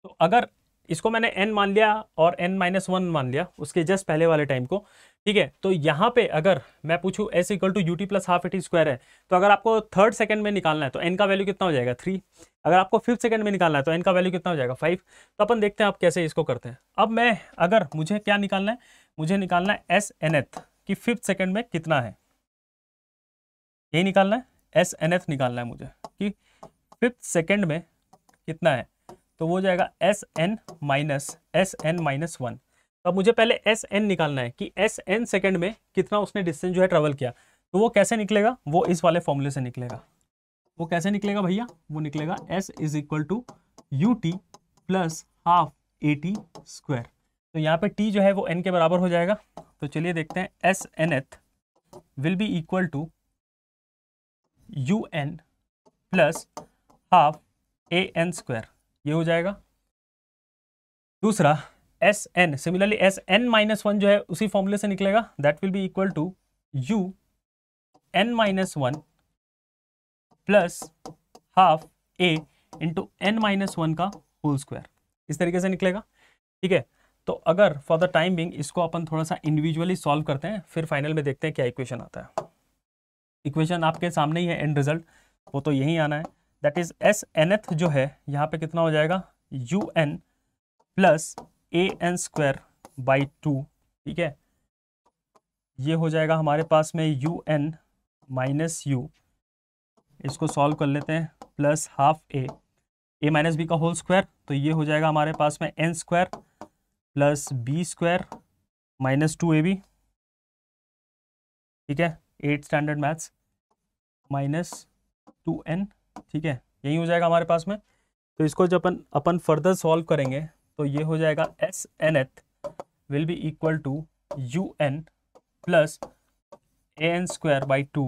A: तो अगर इसको मैंने n मान लिया और n माइनस 1 मान लिया उसके जस्ट पहले वाले टाइम को, ठीक है, तो यहाँ पे अगर मैं पूछूं s equal to UT plus half AT square है, तो अगर आपको 3rd सेकंड में निकालना है तो n का वैल्यू कितना हो जाएगा 3। अगर आपको 5th सेकंड में निकालना है तो n का वैल्यू कितना हो जाएगा 5। तो अपन देखते हैं आप कैसे इसको करते हैं। अब मैं अगर मुझे क्या निकालना है, मुझे निकालना है SNth कि 5th सेकंड में कितना है, यही निकालना है, SNth निकालना है मुझे कि 5th सेकंड में कितना है, तो वो जाएगा SN माइनस SN माइनस 1। तो अब मुझे पहले SN निकालना है कि SN सेकंड में कितना उसने डिस्टेंस जो है ट्रेवल किया। तो वो कैसे निकलेगा, वो इस वाले फॉर्मूले से निकलेगा। वो कैसे निकलेगा भैया, वो निकलेगा S is equal to UT plus half AT square. तो यहाँ पे T जो है वो N के बराबर हो जाएगा। तो चलिए देखते हैं, SNth will be equal to UN plus half AN square, ये हो जाएगा। दूसरा SN, सिमिलरली SN माइनस 1 जो है उसी फॉर्मूले से निकलेगा, that will be equal to UN minus 1 plus half A into N minus 1 का होल स्क्वायर, इस तरीके से निकलेगा। ठीक है, तो अगर फॉर द टाइम बिंग इसको अपन थोड़ा सा इंडिविजुअली सॉल्व करते हैं, फिर फाइनल में देखते हैं क्या इक्वेशन आता है। इक्वेशन आपके सामने ही है, एंड रिजल्ट वो तो यही आना है, दैट इज SNth जो है यहाँ पे कितना हो जाएगा UN plus AN square by 2। ठीक है, ये हो जाएगा हमारे पास में UN माइनस U, इसको सॉल्व कर लेते हैं, plus half A minus B का होल स्क्वायर, तो ये हो जाएगा हमारे पास में N square plus B square minus 2AB। ठीक है, 8th standard maths minus 2n, ठीक है, यही हो जाएगा हमारे पास में। तो इसको जब अपन फर्दर सॉल्व करेंगे तो ये हो जाएगा S nth will be equal to U N plus A N square by 2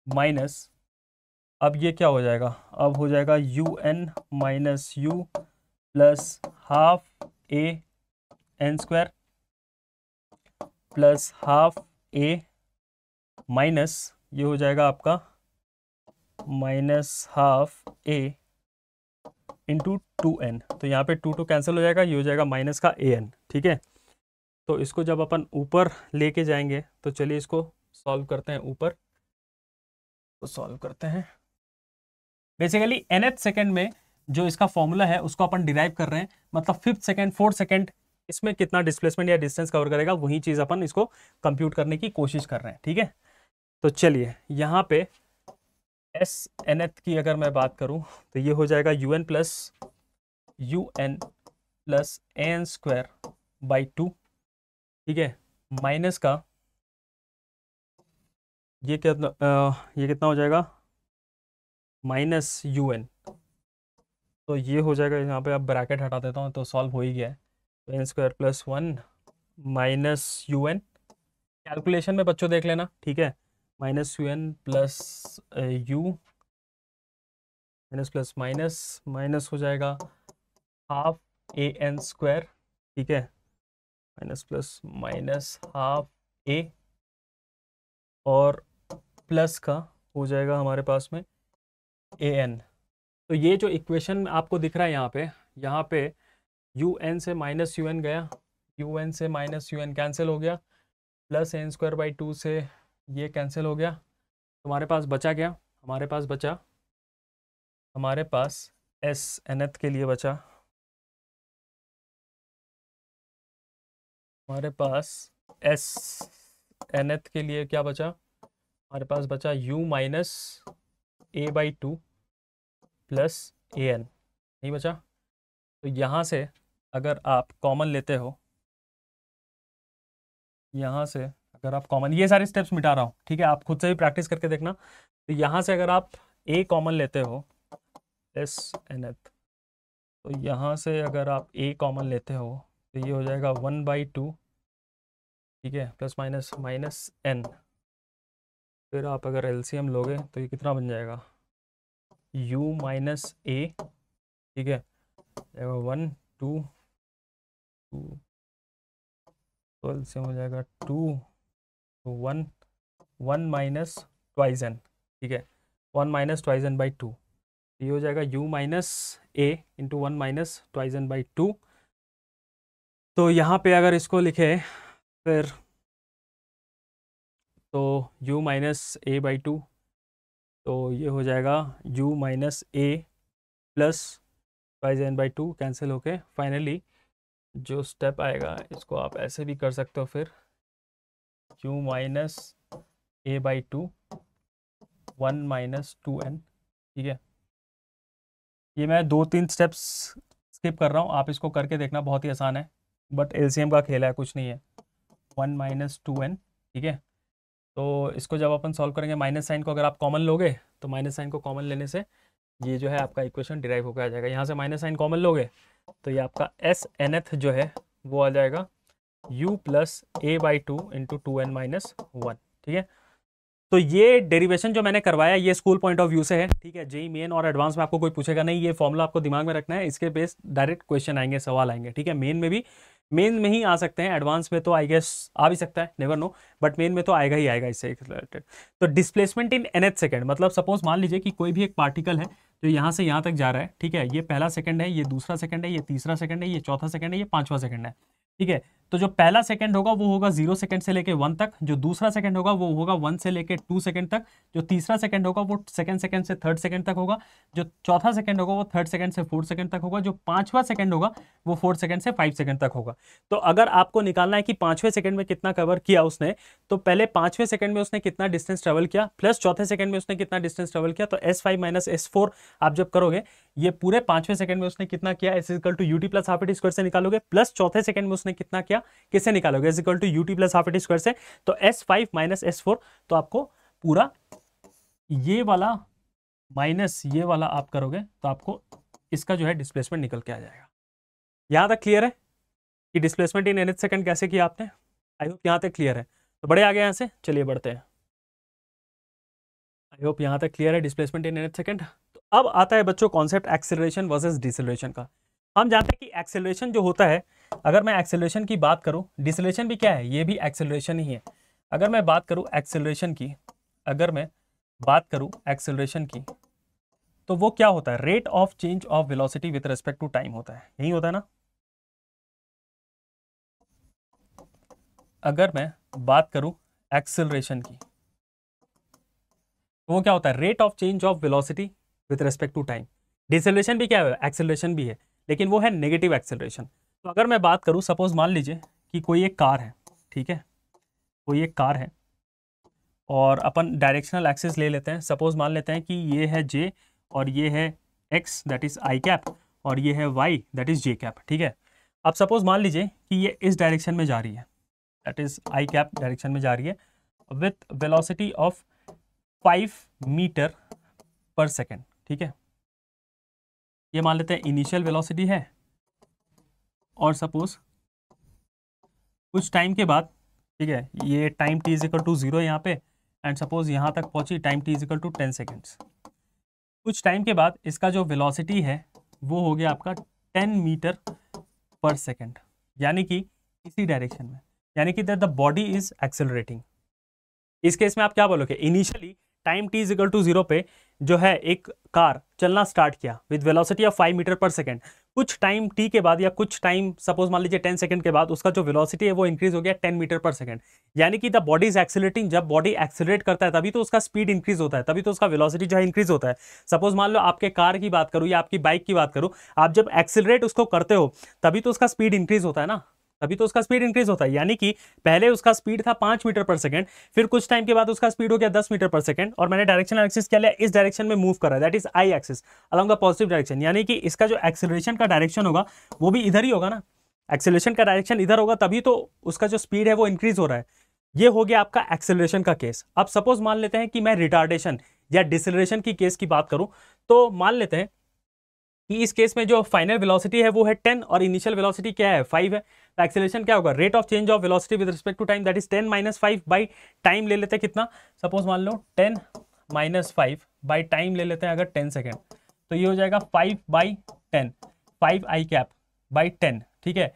A: minus, अब ये क्या हो जाएगा, अब हो जाएगा U N minus U plus half A N square plus half A minus, ये हो जाएगा आपका माइनस हाफ ए इंटू 2n। तो यहाँ पे 2 कैंसिल हो जाएगा, ये हो जाएगा माइनस का an, ठीक है। तो इसको जब अपन ऊपर लेके जाएंगे तो चलिए इसको सॉल्व करते हैं, ऊपर तो सॉल्व करते हैं। बेसिकली nth सेकंड में जो इसका फॉर्मूला है उसको अपन डिराइव कर रहे हैं, मतलब 5th सेकंड 4th सेकंड इसमें कितना डिस्प्लेसमेंट या डिस्टेंस कवर करेगा, वही चीज़ अपन इसको कंप्यूट करने की कोशिश कर रहे हैं, ठीक है। तो चलिए यहाँ पे एस एन एथ की अगर मैं बात करूं तो ये हो जाएगा U N plus U N plus A N square by 2, ठीक है, माइनस का ये कितना हो जाएगा माइनस यू एन। तो ये हो जाएगा, यहाँ पे अब ब्रैकेट हटा देता हूँ तो सॉल्व हो ही गया है। तो N square plus 1 minus U N, calculation में बच्चों देख लेना, ठीक है, minus U N plus U minus plus minus, minus हो जाएगा हाफ ए एन स्क्वायर, ठीक है, minus plus minus half A, और प्लस का हो जाएगा हमारे पास में ए एन। तो ये जो इक्वेशन आपको दिख रहा है यहाँ पे यू एन से माइनस यू एन गया, यू एन से माइनस यू एन कैंसिल हो गया, प्लस एन स्क्वायर बाई 2 से ये कैंसिल हो गया। हमारे पास बचा क्या, हमारे पास एस एन एथ के लिए बचा, हमारे पास एस एन एथ के लिए क्या बचा, हमारे पास बचा u minus A by 2 plus A N, नहीं बचा। तो यहाँ से अगर आप कॉमन लेते हो, यहाँ से अगर आप कॉमन, ये सारे स्टेप्स मिटा रहा हूँ, ठीक है, आप खुद से भी प्रैक्टिस करके देखना। तो यहाँ से अगर आप a कॉमन लेते हो एस एन एथ, तो यहाँ से अगर आप a कॉमन लेते हो तो ये हो जाएगा 1/2, ठीक है, प्लस माइनस माइनस n। फिर आप अगर एलसीएम लोगे तो ये कितना बन जाएगा u माइनस ए, ठीक है, 1 2 2, तो एलसीएम हो जाएगा 2 1 1 माइनस ट्वाइस n, ठीक है, 1 माइनस ट्वाइस n बाई 2, ये हो जाएगा u minus A into 1 minus twice n by 2। तो यहाँ पे अगर इसको लिखे फिर तो u माइनस ए बाई 2, तो ये हो जाएगा u minus A plus twice n by 2 cancel होके फाइनली जो स्टेप आएगा इसको आप ऐसे भी कर सकते हो, फिर u minus A by 2 1 minus 2n, ठीक है। ये मैं 2-3 स्टेप्स स्किप कर रहा हूँ, आप इसको करके देखना, बहुत ही आसान है, बट एलसीएम का खेल है, कुछ नहीं है। 1 माइनस 2n, ठीक है। तो इसको जब अपन सॉल्व करेंगे, माइनस साइन को अगर आप कॉमन लोगे तो माइनस साइन को कॉमन लेने से ये जो है आपका इक्वेशन डिराइव होकर आ जाएगा। यहाँ से माइनस साइन कॉमन लोगे तो ये आपका एस एन एथ जो है वो आ जाएगा u plus A by 2 into 2n minus 1, ठीक है। तो ये डेरिवेशन जो मैंने करवाया ये स्कूल पॉइंट ऑफ व्यू से है, ठीक है। जेई मेन और एडवांस में आपको कोई पूछेगा नहीं, ये फॉर्मूला आपको दिमाग में रखना है, इसके बेस डायरेक्ट क्वेश्चन आएंगे, सवाल आएंगे, ठीक है। मेन में ही आ सकते हैं, एडवांस में तो आई गेस आ भी सकता है, नेवर नो, बट मेन में तो आएगा ही आएगा इससे रिलेटेड। तो डिस्प्लेसमेंट इन nth सेकंड, मतलब सपोज मान लीजिए कि कोई भी एक पार्टिकल है जो यहाँ से यहाँ तक जा रहा है, ठीक है, ये पहला सेकंड है, ये दूसरा सेकंड है, ये तीसरा सेकंड है, ये चौथा सेकंड है, ये पांचवा सेकंड है, ठीक है। तो जो पहला सेकंड होगा वो होगा 0 सेकंड से लेके 1 तक, जो दूसरा सेकंड होगा वो होगा 1 से लेके 2 सेकंड तक, जो तीसरा सेकंड होगा वो सेकंड से 3rd सेकंड तक होगा, जो चौथा सेकंड होगा वो 3rd सेकंड से 4th सेकंड तक होगा, जो पांचवा सेकंड होगा वो 4th सेकंड से 5 सेकंड तक होगा। तो अगर आपको निकालना है कि पांचवें सेकंड में कितना कवर किया उसने, तो पहले पांचवें सेकंड में उसने कितना डिस्टेंस ट्रेवल किया प्लस चौथे सेकंड में उसने कितना डिस्टेंस ट्रेवल किया, तो S5 माइनस S4 आप जब करोगे ये पूरे पांचवें सेकंड में उसने कितना किया S equal to UT plus half eighty square से निकालोगे, प्लस चौथे सेकंड में उसने कितना किया किससे निकालोगे S equal to UT plus half eighty square से, तो S5 माइनस S4, तो आपको पूरा ये वाला माइनस ये वाला आप करोगे तो आपको इसका जो है डिस्प्लेसमेंट निकल के आ जाएगा। यहाँ तक क्लियर है कि डिस्प्लेसमेंट इन nth सेकंड कैसे किया आपने? आई होप यहाँ तक क्लियर है। तो बड़े आगे यहाँ से, चलिए बढ़ते हैं। आई होप यहाँ तक क्लियर है डिस्प्लेसमेंट इन nth सेकंड। तो अब आता है बच्चों कॉन्सेप्ट एक्सेलरेशन वर्सेस डिसेलरेशन का। हम जानते हैं कि एक्सेलरेशन जो होता है, अगर मैं एक्सेलरेशन की बात करूं, डिसेलरेशन भी क्या है, ये भी एक्सेलरेशन ही है। अगर मैं बात करूं एक्सेलरेशन की, अगर मैं बात करूं एक्सेलरेशन की, तो वो क्या होता है, rate of change of velocity with respect to time होता है, यही होता है ना। अगर मैं बात करूं एक्सेलरेशन की, तो वो क्या होता है, rate of change of velocity with respect to time. Deceleration भी क्या है, एक्सेलरेशन भी है, लेकिन वो है नेगेटिव एक्सेलरेशन। तो अगर मैं बात करूं, सपोज मान लीजिए कि कोई एक कार है, ठीक है, कोई एक कार है और अपन डायरेक्शनल एक्सिस ले लेते हैं। सपोज मान लेते हैं कि ये है जे और ये है X that is I cap और ये है Y that is J cap, ठीक है। अब सपोज मान लीजिए कि ये इस डायरेक्शन में जा रही है, that is I cap direction में जा रही है with velocity of 5 metre per second, ठीक है। ये मान लेते हैं इनिशियल वेलोसिटी है और सपोज कुछ टाइम के बाद, ठीक है, ये time t is equal to 0 यहाँ पे एंड सपोज यहाँ तक पहुंची time t is equal to 10 seconds. कुछ टाइम के बाद इसका जो वेलोसिटी है वो हो गया आपका 10 मीटर पर सेकेंड, यानी कि इसी डायरेक्शन में, यानी कि द बॉडी इज एक्सेलरेटिंग। इस केस में आप क्या बोलोगे, initially time t is equal to 0 पे जो है एक कार चलना स्टार्ट किया with velocity of 5 metre per second. कुछ टाइम t के बाद या कुछ टाइम सपोज मान लीजिए 10 सेकंड के बाद उसका जो वेलोसिटी है वो इंक्रीज हो गया 10 मीटर पर सेकंड, यानी कि द बॉडी इज एक्सेलरेटिंग। जब बॉडी एक्सेलरेट करता है तभी तो उसका स्पीड इंक्रीज होता है, तभी तो उसका वेलोसिटी जो है इंक्रीज होता है। सपोज मान लो आपके कार की बात करूँ या आपकी बाइक की बात करूँ, आप जब एक्सेलरेट उसको करते हो तभी तो उसका स्पीड इंक्रीज होता है ना, तभी तो उसका स्पीड इंक्रीज होता है। यानी कि पहले उसका स्पीड था 5 मीटर पर सेकंड, फिर कुछ टाइम के बाद उसका स्पीड हो गया 10 मीटर पर सेकंड और मैंने डायरेक्शनल एक्सिस क्या लिया, इस डायरेक्शन में मूव कर रहा है, that is I axis along the positive direction. यानी कि इसका जो एक्सेलरेशन का डायरेक्शन होगा वो भी इधर ही होगा ना, एक्सेलरेशन का डायरेक्शन इधर होगा तभी तो उसका जो स्पीड है वो इंक्रीज हो रहा है। ये हो गया आपका एक्सेलरेशन का केस। अब सपोज मान लेते हैं कि मैं रिटार्डेशन या डिसेलरेशन की केस की बात करूं, तो मान लेते हैं कि इस केस में जो फाइनल वेलोसिटी है वो है 10 और इनिशियल वेलोसिटी क्या है 5 है। तो एक्सेलरेशन क्या होगा, rate of change of velocity with respect to time that is 10 minus 5 by time ले लेते हैं कितना, सपोज मान लो 10 माइनस 5 बाई टाइम ले लेते हैं अगर 10 सेकेंड, तो ये हो जाएगा 5 बाई 10, 5 आई कैप बाई 10, ठीक है,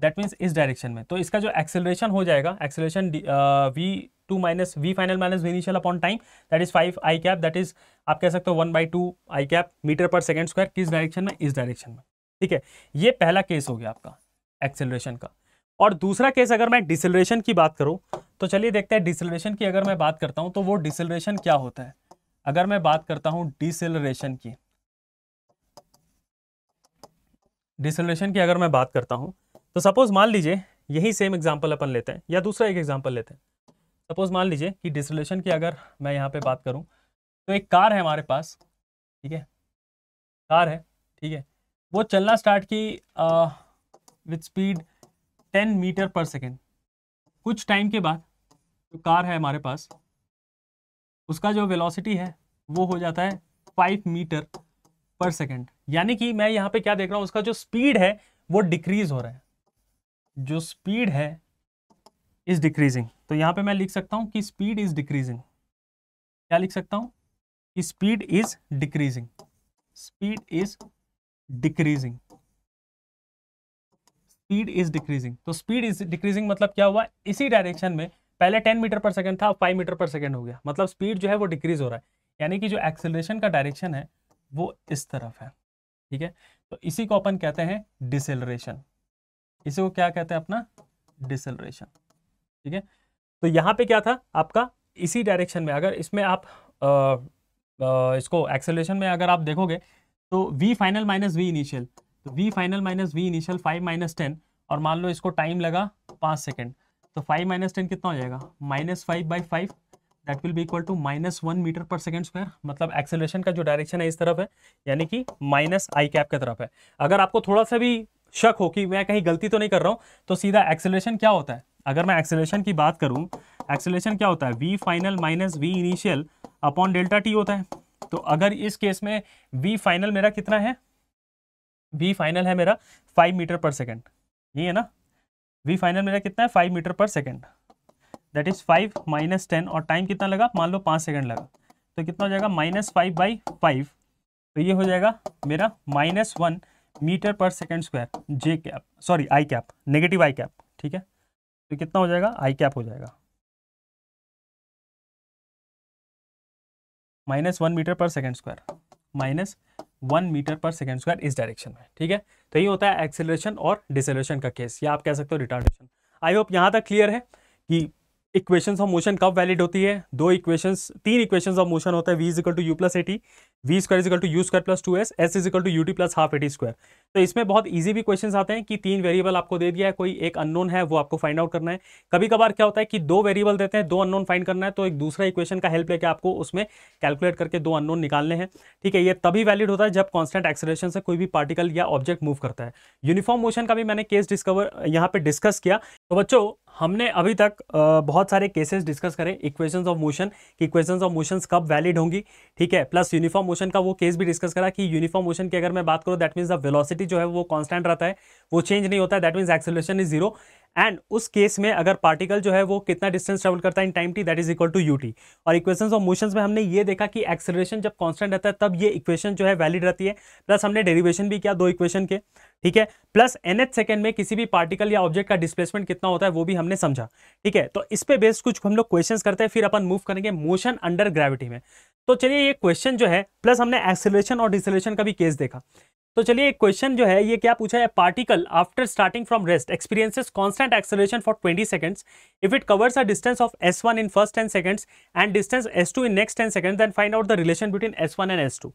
A: दैट मीन्स इस डायरेक्शन में। तो इसका जो एक्सेलरेशन हो जाएगा, acceleration v2 minus V final minus V initial upon time that is 5 I cap, that is आप कह सकते हो 1/2 I cap metre per second square, किस डायरेक्शन में, इस डायरेक्शन में, ठीक है। ये पहला केस हो गया आपका एक्सेलरेशन का। और दूसरा केस अगर मैं डिसेलरेशन की बात करूं, तो चलिए देखते हैं डिसेलरेशन की अगर मैं बात करता हूं तो वो डिसेलरेशन क्या होता है। अगर मैं बात करता हूं डिसेलरेशन की, डिसेलरेशन की अगर मैं बात करता हूं तो सपोज मान लीजिए यही सेम एग्जांपल अपन लेते हैं या दूसरा एक एग्जांपल लेते हैं। सपोज मान लीजिए कि डिसेलरेशन की अगर मैं यहाँ पे बात करूँ तो एक कार है हमारे पास, ठीक है, कार है, ठीक है, वो चलना स्टार्ट की with speed 10 metre per second. कुछ टाइम के बाद जो कार है हमारे पास उसका जो वेलोसिटी है वो हो जाता है 5 मीटर पर सेकेंड, यानी कि मैं यहाँ पे क्या देख रहा हूँ, उसका जो स्पीड है वो डिक्रीज हो रहा है, जो स्पीड है इज डिक्रीजिंग। तो यहाँ पे मैं लिख सकता हूँ कि स्पीड इज डिक्रीजिंग, क्या लिख सकता हूँ कि speed is decreasing, speed is decreasing, speed is decreasing. तो स्पीड इज डिक्रीजिंग मतलब क्या हुआ, इसी डायरेक्शन में पहले 10 मीटर पर सेकंड था, 5 मीटर पर सेकंड हो गया, मतलब स्पीड जो है वो डिक्रीज हो रहा है, यानी कि जो एक्सेलरेशन का डायरेक्शन है वो इस तरफ है, ठीक है। तो इसी को अपन कहते हैं डिसेलरेशन, इसी को क्या कहते हैं अपना, डिसेलरेशन, ठीक है। तो यहाँ पे क्या था आपका, इसी डायरेक्शन में अगर इसमें आप इसको एक्सेलरेशन में अगर आप देखोगे तो v final minus V initial, तो v final minus V initial 5 minus 10 और मान लो इसको टाइम लगा 5 सेकेंड, तो 5 माइनस 10 कितना हो जाएगा, -5/5 that will be equal to -1 metre per second square. मतलब एक्सेलरेशन का जो डायरेक्शन है इस तरफ है, यानी कि माइनस आई कैप की तरफ है। अगर आपको थोड़ा सा भी शक हो कि मैं कहीं गलती तो नहीं कर रहा हूँ, तो सीधा एक्सेलरेशन क्या होता है, अगर मैं एक्सेलरेशन की बात करूँ, एक्सेलरेशन क्या होता है, v final minus V initial upon delta t होता है, तो अगर इस केस में v फाइनल मेरा कितना है, v फाइनल है मेरा 5 मीटर पर सेकेंड, ये है ना, v फाइनल मेरा कितना है 5 metre per second, that is 5 minus 10, और टाइम कितना लगा, मान लो 5 सेकेंड लगा, तो कितना हो जाएगा -5/5, तो ये हो जाएगा मेरा -1 metre per second square J cap, sorry I cap, negative I cap, ठीक है। तो कितना हो जाएगा, आई कैप हो जाएगा -1 metre per second square, -1 metre per second square इस डायरेक्शन में, ठीक है। तो ये होता है एक्सेलरेशन और डिसेलरेशन का केस, या आप कह सकते हो रिटार्डेशन। आई होप यहाँ तक क्लियर है कि इक्वेशंस ऑफ मोशन कब वैलिड होती है। तीन इक्वेशंस ऑफ मोशन होता है, v is equal to you plus AT, V square is equal to you square plus 2s, s is equal to UT plus half eighty square. तो इसमें बहुत इजी भी क्वेश्चंस आते हैं कि 3 वेरिएबल आपको दे दिया है, कोई एक अननोन है वो आपको फाइंड आउट करना है। कभी कभार क्या होता है कि 2 वेरिएबल देते हैं, 2 अननोन फाइंड करना है, तो एक दूसरा इक्वेशन का हेल्प लेके आपको उसमें कैलकुलेट करके 2 अननोन निकालने हैं, ठीक है। ये तभी वैलिड होता है जब कॉन्स्टेंट एक्सेलरेशन से कोई भी पार्टिकल या ऑब्जेक्ट मूव करता है। यूनिफॉर्म मोशन का भी मैंने केस यहाँ पे डिस्कस किया। तो बच्चों हमने अभी तक बहुत सारे केसेस डिस्कस करें इक्वेशंस ऑफ मोशन कि इक्वेशंस ऑफ मोशंस कब वैलिड होंगी, ठीक है। प्लस यूनिफॉर्म मोशन का वो केस भी डिस्कस करा कि यूनिफॉर्म मोशन की अगर मैं बात करूं दैट मींस द वेलोसिटी जो है वो कांस्टेंट रहता है, वो चेंज नहीं होता है, that means acceleration is zero. And उस केस में अगर पार्टिकल जो है वो कितना डिस्टेंस ट्रेवल करता है in time T, that is equal to UT. और इक्वेशंस ऑफ मोशंस में हमने ये देखा कि एक्सेलरेशन जब कांस्टेंट रहता है तब ये इक्वेशन जो है वैलिड रहती है। प्लस हमने डेरिवेशन भी किया 2 इक्वेशन के, ठीक है। प्लस nth सेकंड में किसी भी पार्टिकल या ऑब्जेक्ट का डिस्प्लेसमेंट कितना होता है वो भी हमने समझा, ठीक है। तो इस पे बेस्ड कुछ हम लोग क्वेश्चंस करते हैं, फिर अपन मूव करेंगे मोशन अंडर ग्रेविटी में। तो चलिए ये क्वेश्चन जो है, प्लस हमने एक्सेलरेशन और डिसेलरेशन का भी केस देखा। तो चलिए एक क्वेश्चन जो है ये क्या पूछा है, particle after starting from rest experiences constant acceleration for 20 seconds if it covers a distance of s1 in first 10 seconds and distance s2 in next 10 seconds, then find out the relation between s1 and s2।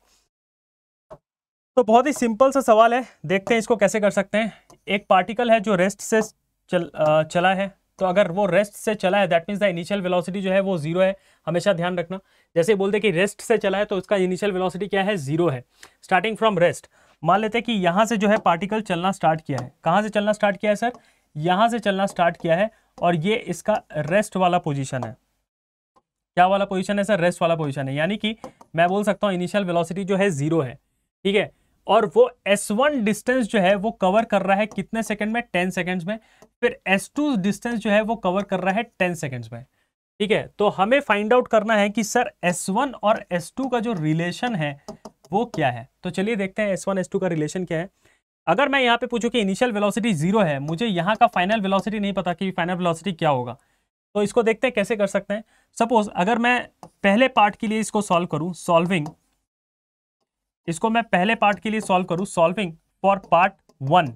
A: तो बहुत ही simple सा सवाल है, देखते हैं इसको कैसे कर सकते हैं। एक पार्टिकल है जो रेस्ट से चला है, तो अगर वो रेस्ट से चला है that means the initial velocity जो है वो 0 है, हमेशा ध्यान रखना। जैसे बोलते कि रेस्ट से चला है तो उसका इनिशियल वेलोसिटी क्या है, 0 है, स्टार्टिंग फ्रॉम रेस्ट। मान लेते हैं कि यहाँ से जो है पार्टिकल चलना स्टार्ट किया है, कहाँ से चलना स्टार्ट किया है सर, यहाँ से चलना स्टार्ट किया है, और ये इसका रेस्ट वाला पोजीशन है। क्या वाला पोजीशन है सर, रेस्ट वाला पोजीशन है, यानी कि मैं बोल सकता हूँ इनिशियल वेलोसिटी जो है 0 है, ठीक है। और वो S1 डिस्टेंस जो है वो कवर कर रहा है कितने सेकंड में, 10 सेकंड्स में। फिर S2 डिस्टेंस जो है वो कवर कर रहा है 10 सेकंड्स में, ठीक है। तो हमें फाइंड आउट करना है कि सर S1 और S2 का जो रिलेशन है वो क्या है। तो चलिए देखते हैं S1 S2 का रिलेशन क्या है। अगर मैं यहाँ पे पूछूं कि इनिशियल वेलोसिटी 0 है, मुझे यहाँ का फाइनल वेलोसिटी नहीं पता कि फाइनल वेलोसिटी क्या होगा, तो इसको देखते हैं कैसे कर सकते हैं। सपोज अगर मैं पहले पार्ट के लिए इसको सॉल्व करूं, इसको मैं पहले पार्ट के लिए सॉल्व करूं, सॉल्विंग फॉर पार्ट 1।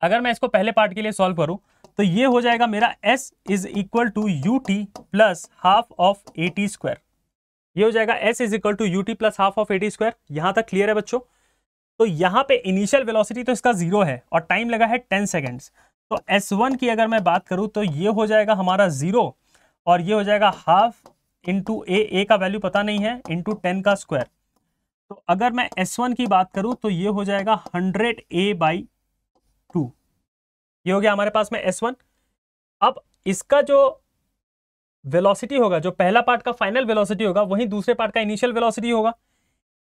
A: अगर मैं इसको पहले पार्ट के लिए सॉल्व करूं तो ये हो जाएगा मेरा s is equal to U T plus half of A T square. ये हो जाएगा s is equal to U T plus half of A T square. यहां तक क्लियर है बच्चों। तो यहां पे इनिशियल वेलोसिटी तो इसका 0 है और टाइम लगा है 10 सेकेंड्स। तो S1 की अगर मैं बात करूं तो ये हो जाएगा हमारा 0, और ये हो जाएगा हाफ इंटू ए का वैल्यू पता नहीं है, इंटू 10 का स्क्वायर। तो अगर मैं S1 की बात करूं तो ये हो जाएगा 100a/2। ये हो गया हमारे पास में S1। अब इसका जो वेलोसिटी होगा, जो पहला पार्ट का फाइनल वेलोसिटी होगा, वही दूसरे पार्ट का इनिशियल वेलोसिटी होगा।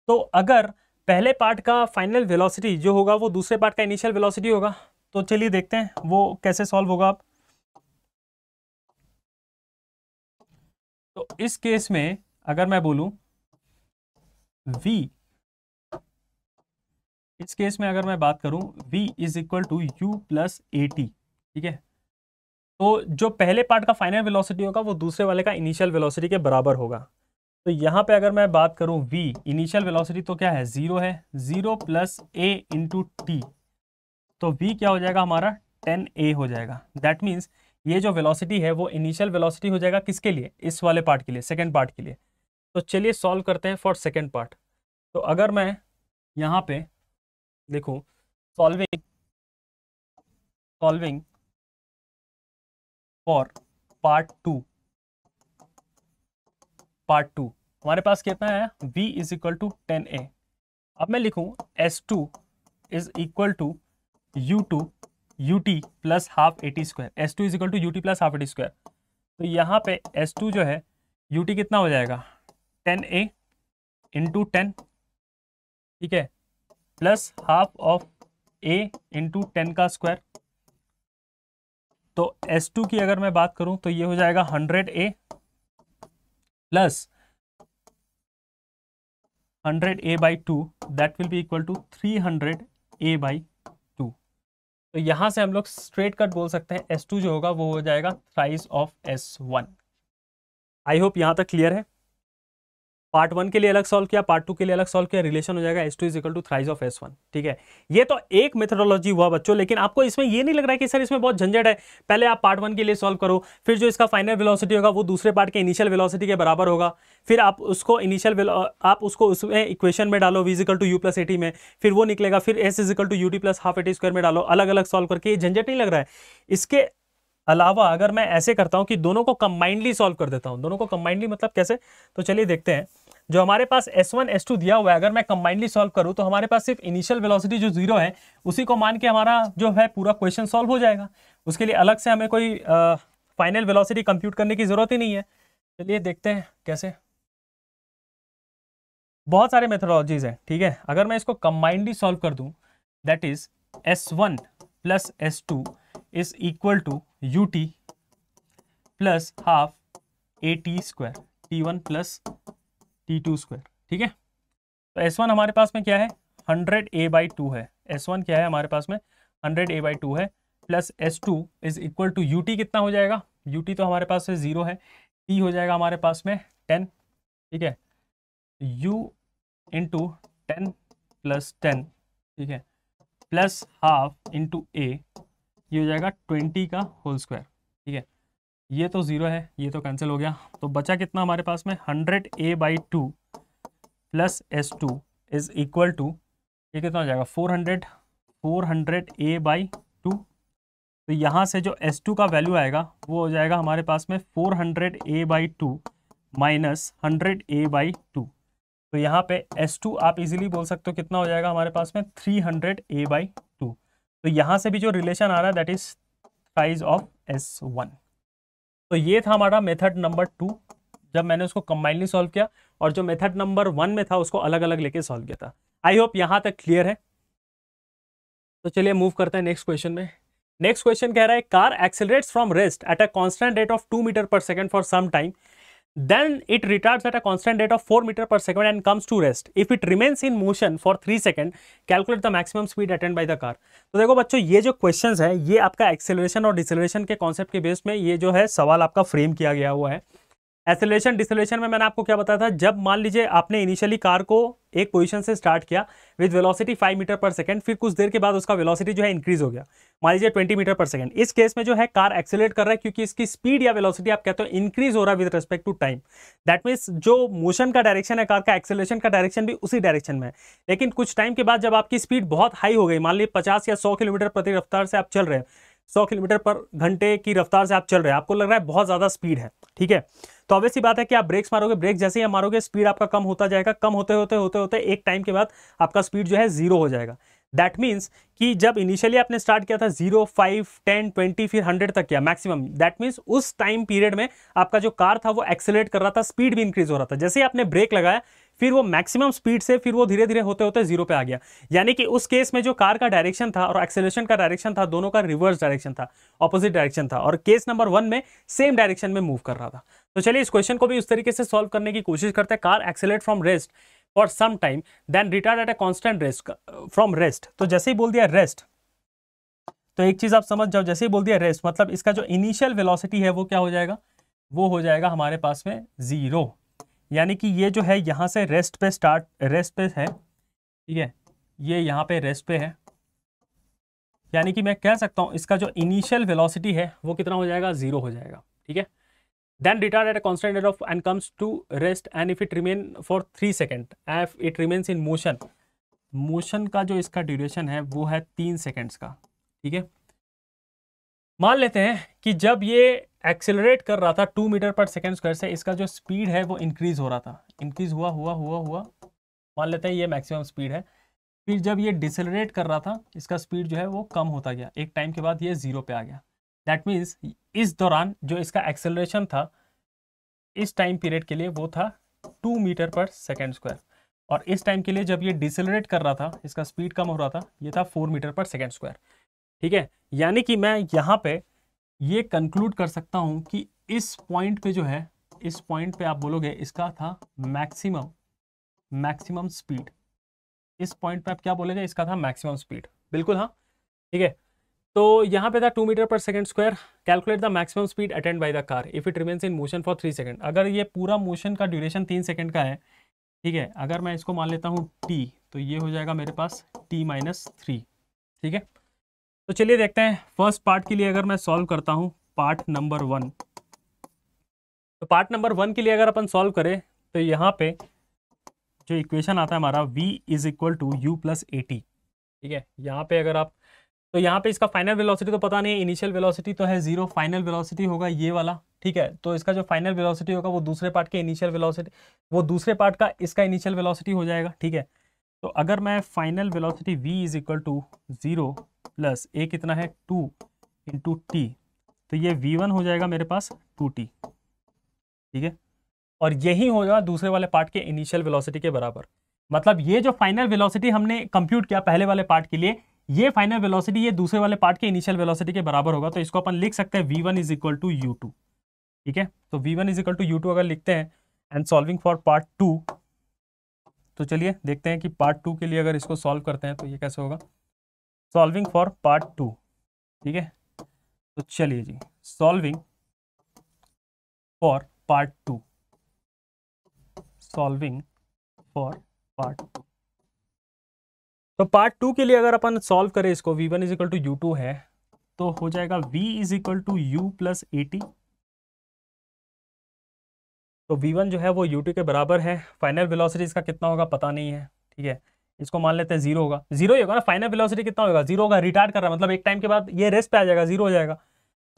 A: तो अगर पहले पार्ट का फाइनल वेलोसिटी जो होगा वो दूसरे पार्ट का इनिशियल वेलोसिटी होगा, तो चलिए देखते हैं वो कैसे सॉल्व होगा। अब तो इस केस में अगर मैं बोलूं v, इस केस में अगर मैं बात करूं v is equal to u plus A T, ठीक है। तो जो पहले पार्ट का फाइनल वेलोसिटी होगा वो दूसरे वाले का इनिशियल वेलोसिटी के बराबर होगा। तो यहाँ पे अगर मैं बात करूं v इनिशियल वेलोसिटी तो क्या है, 0 है, 0 प्लस a इंटू टी, तो v क्या हो जाएगा हमारा 10a हो जाएगा। दैट मीन्स ये जो वेलोसिटी है वो इनिशियल वेलोसिटी हो जाएगा किसके लिए, इस वाले पार्ट के लिए, सेकेंड पार्ट के लिए। तो चलिए सॉल्व करते हैं फॉर सेकेंड पार्ट। तो अगर मैं यहाँ पे देखो सॉल्विंग फॉर पार्ट टू हमारे पास कितना है, v is equal to 10a। अब मैं लिखूं S2 is equal to ut plus half A T square. S2 is equal to ut plus half A T square. तो यहाँ पे S2 जो है ut कितना हो जाएगा 10a इंटू 10, ठीक है, plus half of a into 10 का स्क्वायर। तो S2 की अगर मैं बात करूं तो ये हो जाएगा 100A plus 100A/2, that will be equal to 300A/2। तो यहां से हम लोग स्ट्रेट कट बोल सकते हैं S2 जो होगा वो हो जाएगा thrice of S1। I hope यहां तक क्लियर है। पार्ट 1 के लिए अलग सॉल्व किया, पार्ट 2 के लिए अलग सॉल्व किया, रिलेशन हो जाएगा S2 is equal to thrice of S1। ठीक है, ये तो एक मेथोडोलॉजी हुआ बच्चों, लेकिन आपको इसमें ये नहीं लग रहा है कि सर इसमें बहुत झंझट है? पहले आप पार्ट 1 के लिए सॉल्व करो, फिर जो इसका फाइनल वेलोसिटी होगा वो दूसरे पार्ट के इनिशियल वेलोसिटी के बराबर होगा, फिर आप उसको आप उसको उसमें इक्वेशन में डालो v equal to u plus at में, फिर वो निकलेगा, फिर s is equal to ut plus half at square में डालो, अलग अलग सॉल्व करके। ये झंझट नहीं लग रहा है? इसके अलावा अगर मैं ऐसे करता हूं कि दोनों को कंबाइंडली सॉल्व कर देता हूं, दोनों को कंबाइंडली मतलब कैसे, तो चलिए देखते हैं। जो हमारे पास S1 S2 दिया हुआ है, अगर मैं कंबाइंडली सॉल्व करूं तो हमारे पास सिर्फ इनिशियल वेलोसिटी जो 0 है उसी को मान के हमारा जो है पूरा क्वेश्चन सॉल्व हो जाएगा। उसके लिए अलग से हमें कोई फाइनल वेलोसिटी कंप्यूट करने की जरूरत ही नहीं है। चलिए देखते हैं कैसे। बहुत सारे मेथोडोलॉजीज हैं, ठीक है। अगर मैं इसको कंबाइंडली सॉल्व कर दूं, that is S1 plus S2 is equal to ut plus half at square t1 plus t2 square. ठीक है, तो S1 हमारे पास में क्या है, 100A/2 है। S1 क्या है हमारे पास में, 100A/2 है, plus S2 is equal to ut कितना हो जाएगा, ut तो हमारे पास से 0 है, t हो जाएगा हमारे पास में 10। ठीक है, u इंटू 10 प्लस 10, ठीक है, प्लस हाफ इंटू a, ये हो जाएगा 20 का होल स्क्वायर। ठीक है, ये तो 0 है, ये तो कैंसिल हो गया, तो बचा कितना हमारे पास में, 100A/2 plus S2 is equal to, ये कितना हो जाएगा, 400A/2। तो यहाँ से जो S2 का वैल्यू आएगा वो हो जाएगा हमारे पास में 400A/2 माइनस 100A/2। तो यहाँ पे S2 आप इजीली बोल सकते हो कितना हो जाएगा हमारे पास में, 300A/2। तो यहाँ से भी जो रिलेशन आ रहा है that is size of S1। तो ये था हमारा मेथड नंबर 2, जब मैंने उसको कंबाइनली सॉल्व किया, और जो मेथड नंबर 1 में था उसको अलग अलग लेके सॉल्व किया था। आई होप यहां तक क्लियर है। तो चलिए मूव करते हैं नेक्स्ट क्वेश्चन में। नेक्स्ट क्वेश्चन कह रहा है, car accelerates from rest at a constant rate of 2 metre पर second for some time, then it retards at a constant rate of 4 meter per second and comes to rest. If it remains in motion for 3 seconds, calculate the maximum speed attained by the car. तो देखो बच्चों, ये जो questions है ये आपका acceleration और deceleration के कॉन्सेप्ट के बेस में ये जो है सवाल आपका फ्रेम किया गया हुआ है। एक्सेलरेशन डिसेलरेशन में मैंने आपको क्या बताया था, जब मान लीजिए आपने इनिशियली कार को एक पोजीशन से स्टार्ट किया विद वेलोसिटी 5 मीटर पर सेकंड, फिर कुछ देर के बाद उसका वेलोसिटी जो है इंक्रीज हो गया, मान लीजिए 20 मीटर पर सेकंड। इस केस में जो है कार एक्सेलरेट कर रहा है क्योंकि इसकी स्पीड या वेलोसिटी आप कहते हो इंक्रीज हो रहा है with respect to time. That means जो मोशन का डायरेक्शन है कार का, एक्सेलरेशन का डायरेक्शन भी उसी डायरेक्शन में है। लेकिन कुछ टाइम के बाद जब आपकी स्पीड बहुत हाई हो गई, मान लीजिए 50 या 100 किलोमीटर प्रति रफ्तार से आप चल रहे हैं, 100 किलोमीटर पर घंटे की रफ्तार से आप चल रहे हैं, आपको लग रहा है बहुत ज्यादा स्पीड है, ठीक है, तो ऑब्वियस सी बात है कि आप ब्रेक्स मारोगे, ब्रेक जैसे ही आप मारोगे स्पीड आपका कम होता जाएगा, कम होते होते होते होते एक टाइम के बाद आपका स्पीड जो है 0 हो जाएगा। दैट मीन्स कि जब इनिशियली आपने स्टार्ट किया था 0, 5, 10, 20 फिर 100 तक किया मैक्सिमम, दैट मीन्स उस टाइम पीरियड में आपका जो कार था वो एक्सेलरेट कर रहा था, स्पीड भी इंक्रीज हो रहा था। जैसे ही आपने ब्रेक लगाया फिर वो मैक्सिमम स्पीड से फिर वो धीरे धीरे होते होते 0 पे आ गया। यानी कि उस केस में जो कार का डायरेक्शन था और एक्सेलरेशन का डायरेक्शन था, दोनों का रिवर्स डायरेक्शन था, ऑपोजिट डायरेक्शन था, और केस नंबर 1 में सेम डायरेक्शन में मूव कर रहा था। तो चलिए इस क्वेश्चन को भी उस तरीके से सॉल्व करने की कोशिश करते हैं। Car accelerate from rest for some time then retard at a constant rest from rest. तो जैसे ही बोल दिया रेस्ट, तो एक चीज आप समझ जाओ, जैसे ही बोल दिया रेस्ट मतलब इसका जो इनिशियल वेलोसिटी है वो क्या हो जाएगा, वो हो जाएगा हमारे पास में 0। यानी कि ये जो है यहाँ से रेस्ट पे है, ठीक है, ये यहाँ पे रेस्ट पे है, यानी कि मैं कह सकता हूँ इसका जो इनिशियल वेलोसिटी है वो कितना हो जाएगा, 0 हो जाएगा। ठीक है, then retard at a constant rate of and comes to rest and if it remain for 3 seconds, if it remains in motion का जो इसका ड्यूरेशन है वो है 3 सेकेंड्स का। ठीक है, मान लेते हैं कि जब ये एक्सेलरेट कर रहा था 2 मीटर पर सेकेंड स्क्वायर से, इसका जो स्पीड है वो इंक्रीज हो रहा था, इंक्रीज हुआ, मान लेते हैं ये मैक्सिमम स्पीड है। फिर जब ये डिसेलरेट कर रहा था इसका स्पीड जो है वो कम होता गया, एक टाइम के बाद ये 0 पे आ गया। दैट मीन्स इस दौरान जो इसका एक्सेलरेशन था इस टाइम पीरियड के लिए वो था 2 मीटर पर सेकेंड स्क्वायर। और इस टाइम के लिए जब ये डिसेलरेट कर रहा था, इसका स्पीड कम हो रहा था, ये था 4 मीटर पर सेकेंड स्क्वायर। ठीक है, यानी कि मैं यहाँ पे ये कंक्लूड कर सकता हूँ कि इस पॉइंट पे जो है, इस पॉइंट पे आप बोलोगे इसका था मैक्सिमम स्पीड। इस पॉइंट पे आप क्या बोलेंगे, इसका था मैक्सिमम स्पीड। बिल्कुल हाँ, ठीक है। तो यहाँ पे था 2 metre per second square. Calculate the maximum speed attained by the car if it remains in motion for 3 second. अगर ये पूरा मोशन का ड्यूरेशन 3 सेकंड का है, ठीक है, अगर मैं इसको मान लेता हूँ t, तो ये हो जाएगा मेरे पास t-3। ठीक है, तो चलिए देखते हैं फर्स्ट पार्ट के लिए अगर मैं सॉल्व करता हूँ पार्ट नंबर 1। तो पार्ट नंबर 1 के लिए अगर अपन सॉल्व करें तो यहाँ पे जो इक्वेशन आता है हमारा v is equal to u plus A T. ठीक है, यहाँ पे अगर आप, तो यहाँ पे इसका फाइनल वेलोसिटी तो पता नहीं, इनिशियल वेलोसिटी तो है 0, फाइनल वेलोसिटी होगा ये वाला। ठीक है, तो इसका जो फाइनल वेलोसिटी होगा वो दूसरे पार्ट के इनिशियल वेलोसिटी, वो दूसरे पार्ट का इसका इनिशियल वेलोसिटी हो जाएगा। ठीक है, तो अगर मैं final velocity v is equal to 0 plus A कितना है 2 इंटू टी, तो ये v1 हो जाएगा मेरे पास 2t। ठीक है, और यही होगा दूसरे वाले पार्ट के इनिशियल वेलोसिटी के बराबर। मतलब ये जो फाइनल वेलोसिटी हमने कंप्यूट किया पहले वाले पार्ट के लिए, ये फाइनल वेलोसिटी ये दूसरे वाले पार्ट के इनिशियल वेलोसिटी के बराबर होगा। तो इसको अपन लिख सकते हैं v1 is equal to u2। ठीक है, तो v1 is equal to u2 अगर लिखते हैं एंड सॉल्विंग फॉर पार्ट 2, तो चलिए देखते हैं कि पार्ट 2 के लिए अगर इसको सॉल्व करते हैं तो ये कैसे होगा। सॉल्विंग फॉर पार्ट 2, ठीक है, तो चलिए जी, solving for part 2, solving for part 2। तो पार्ट 2 के लिए अगर अपन सॉल्व करें इसको, v1 is equal to u2 है, तो हो जाएगा v is equal to u plus A T. तो v1 जो है वो u2 के बराबर है। फाइनल वेलोसिटी इसका कितना होगा पता नहीं है। ठीक है, इसको मान लेते हैं 0 होगा, 0 ही होगा ना। फाइनल वेलोसिटी कितना होगा, 0 होगा। रिटार्ड कर रहा है मतलब एक टाइम के बाद ये रेस्ट पे आ जाएगा, 0 हो जाएगा।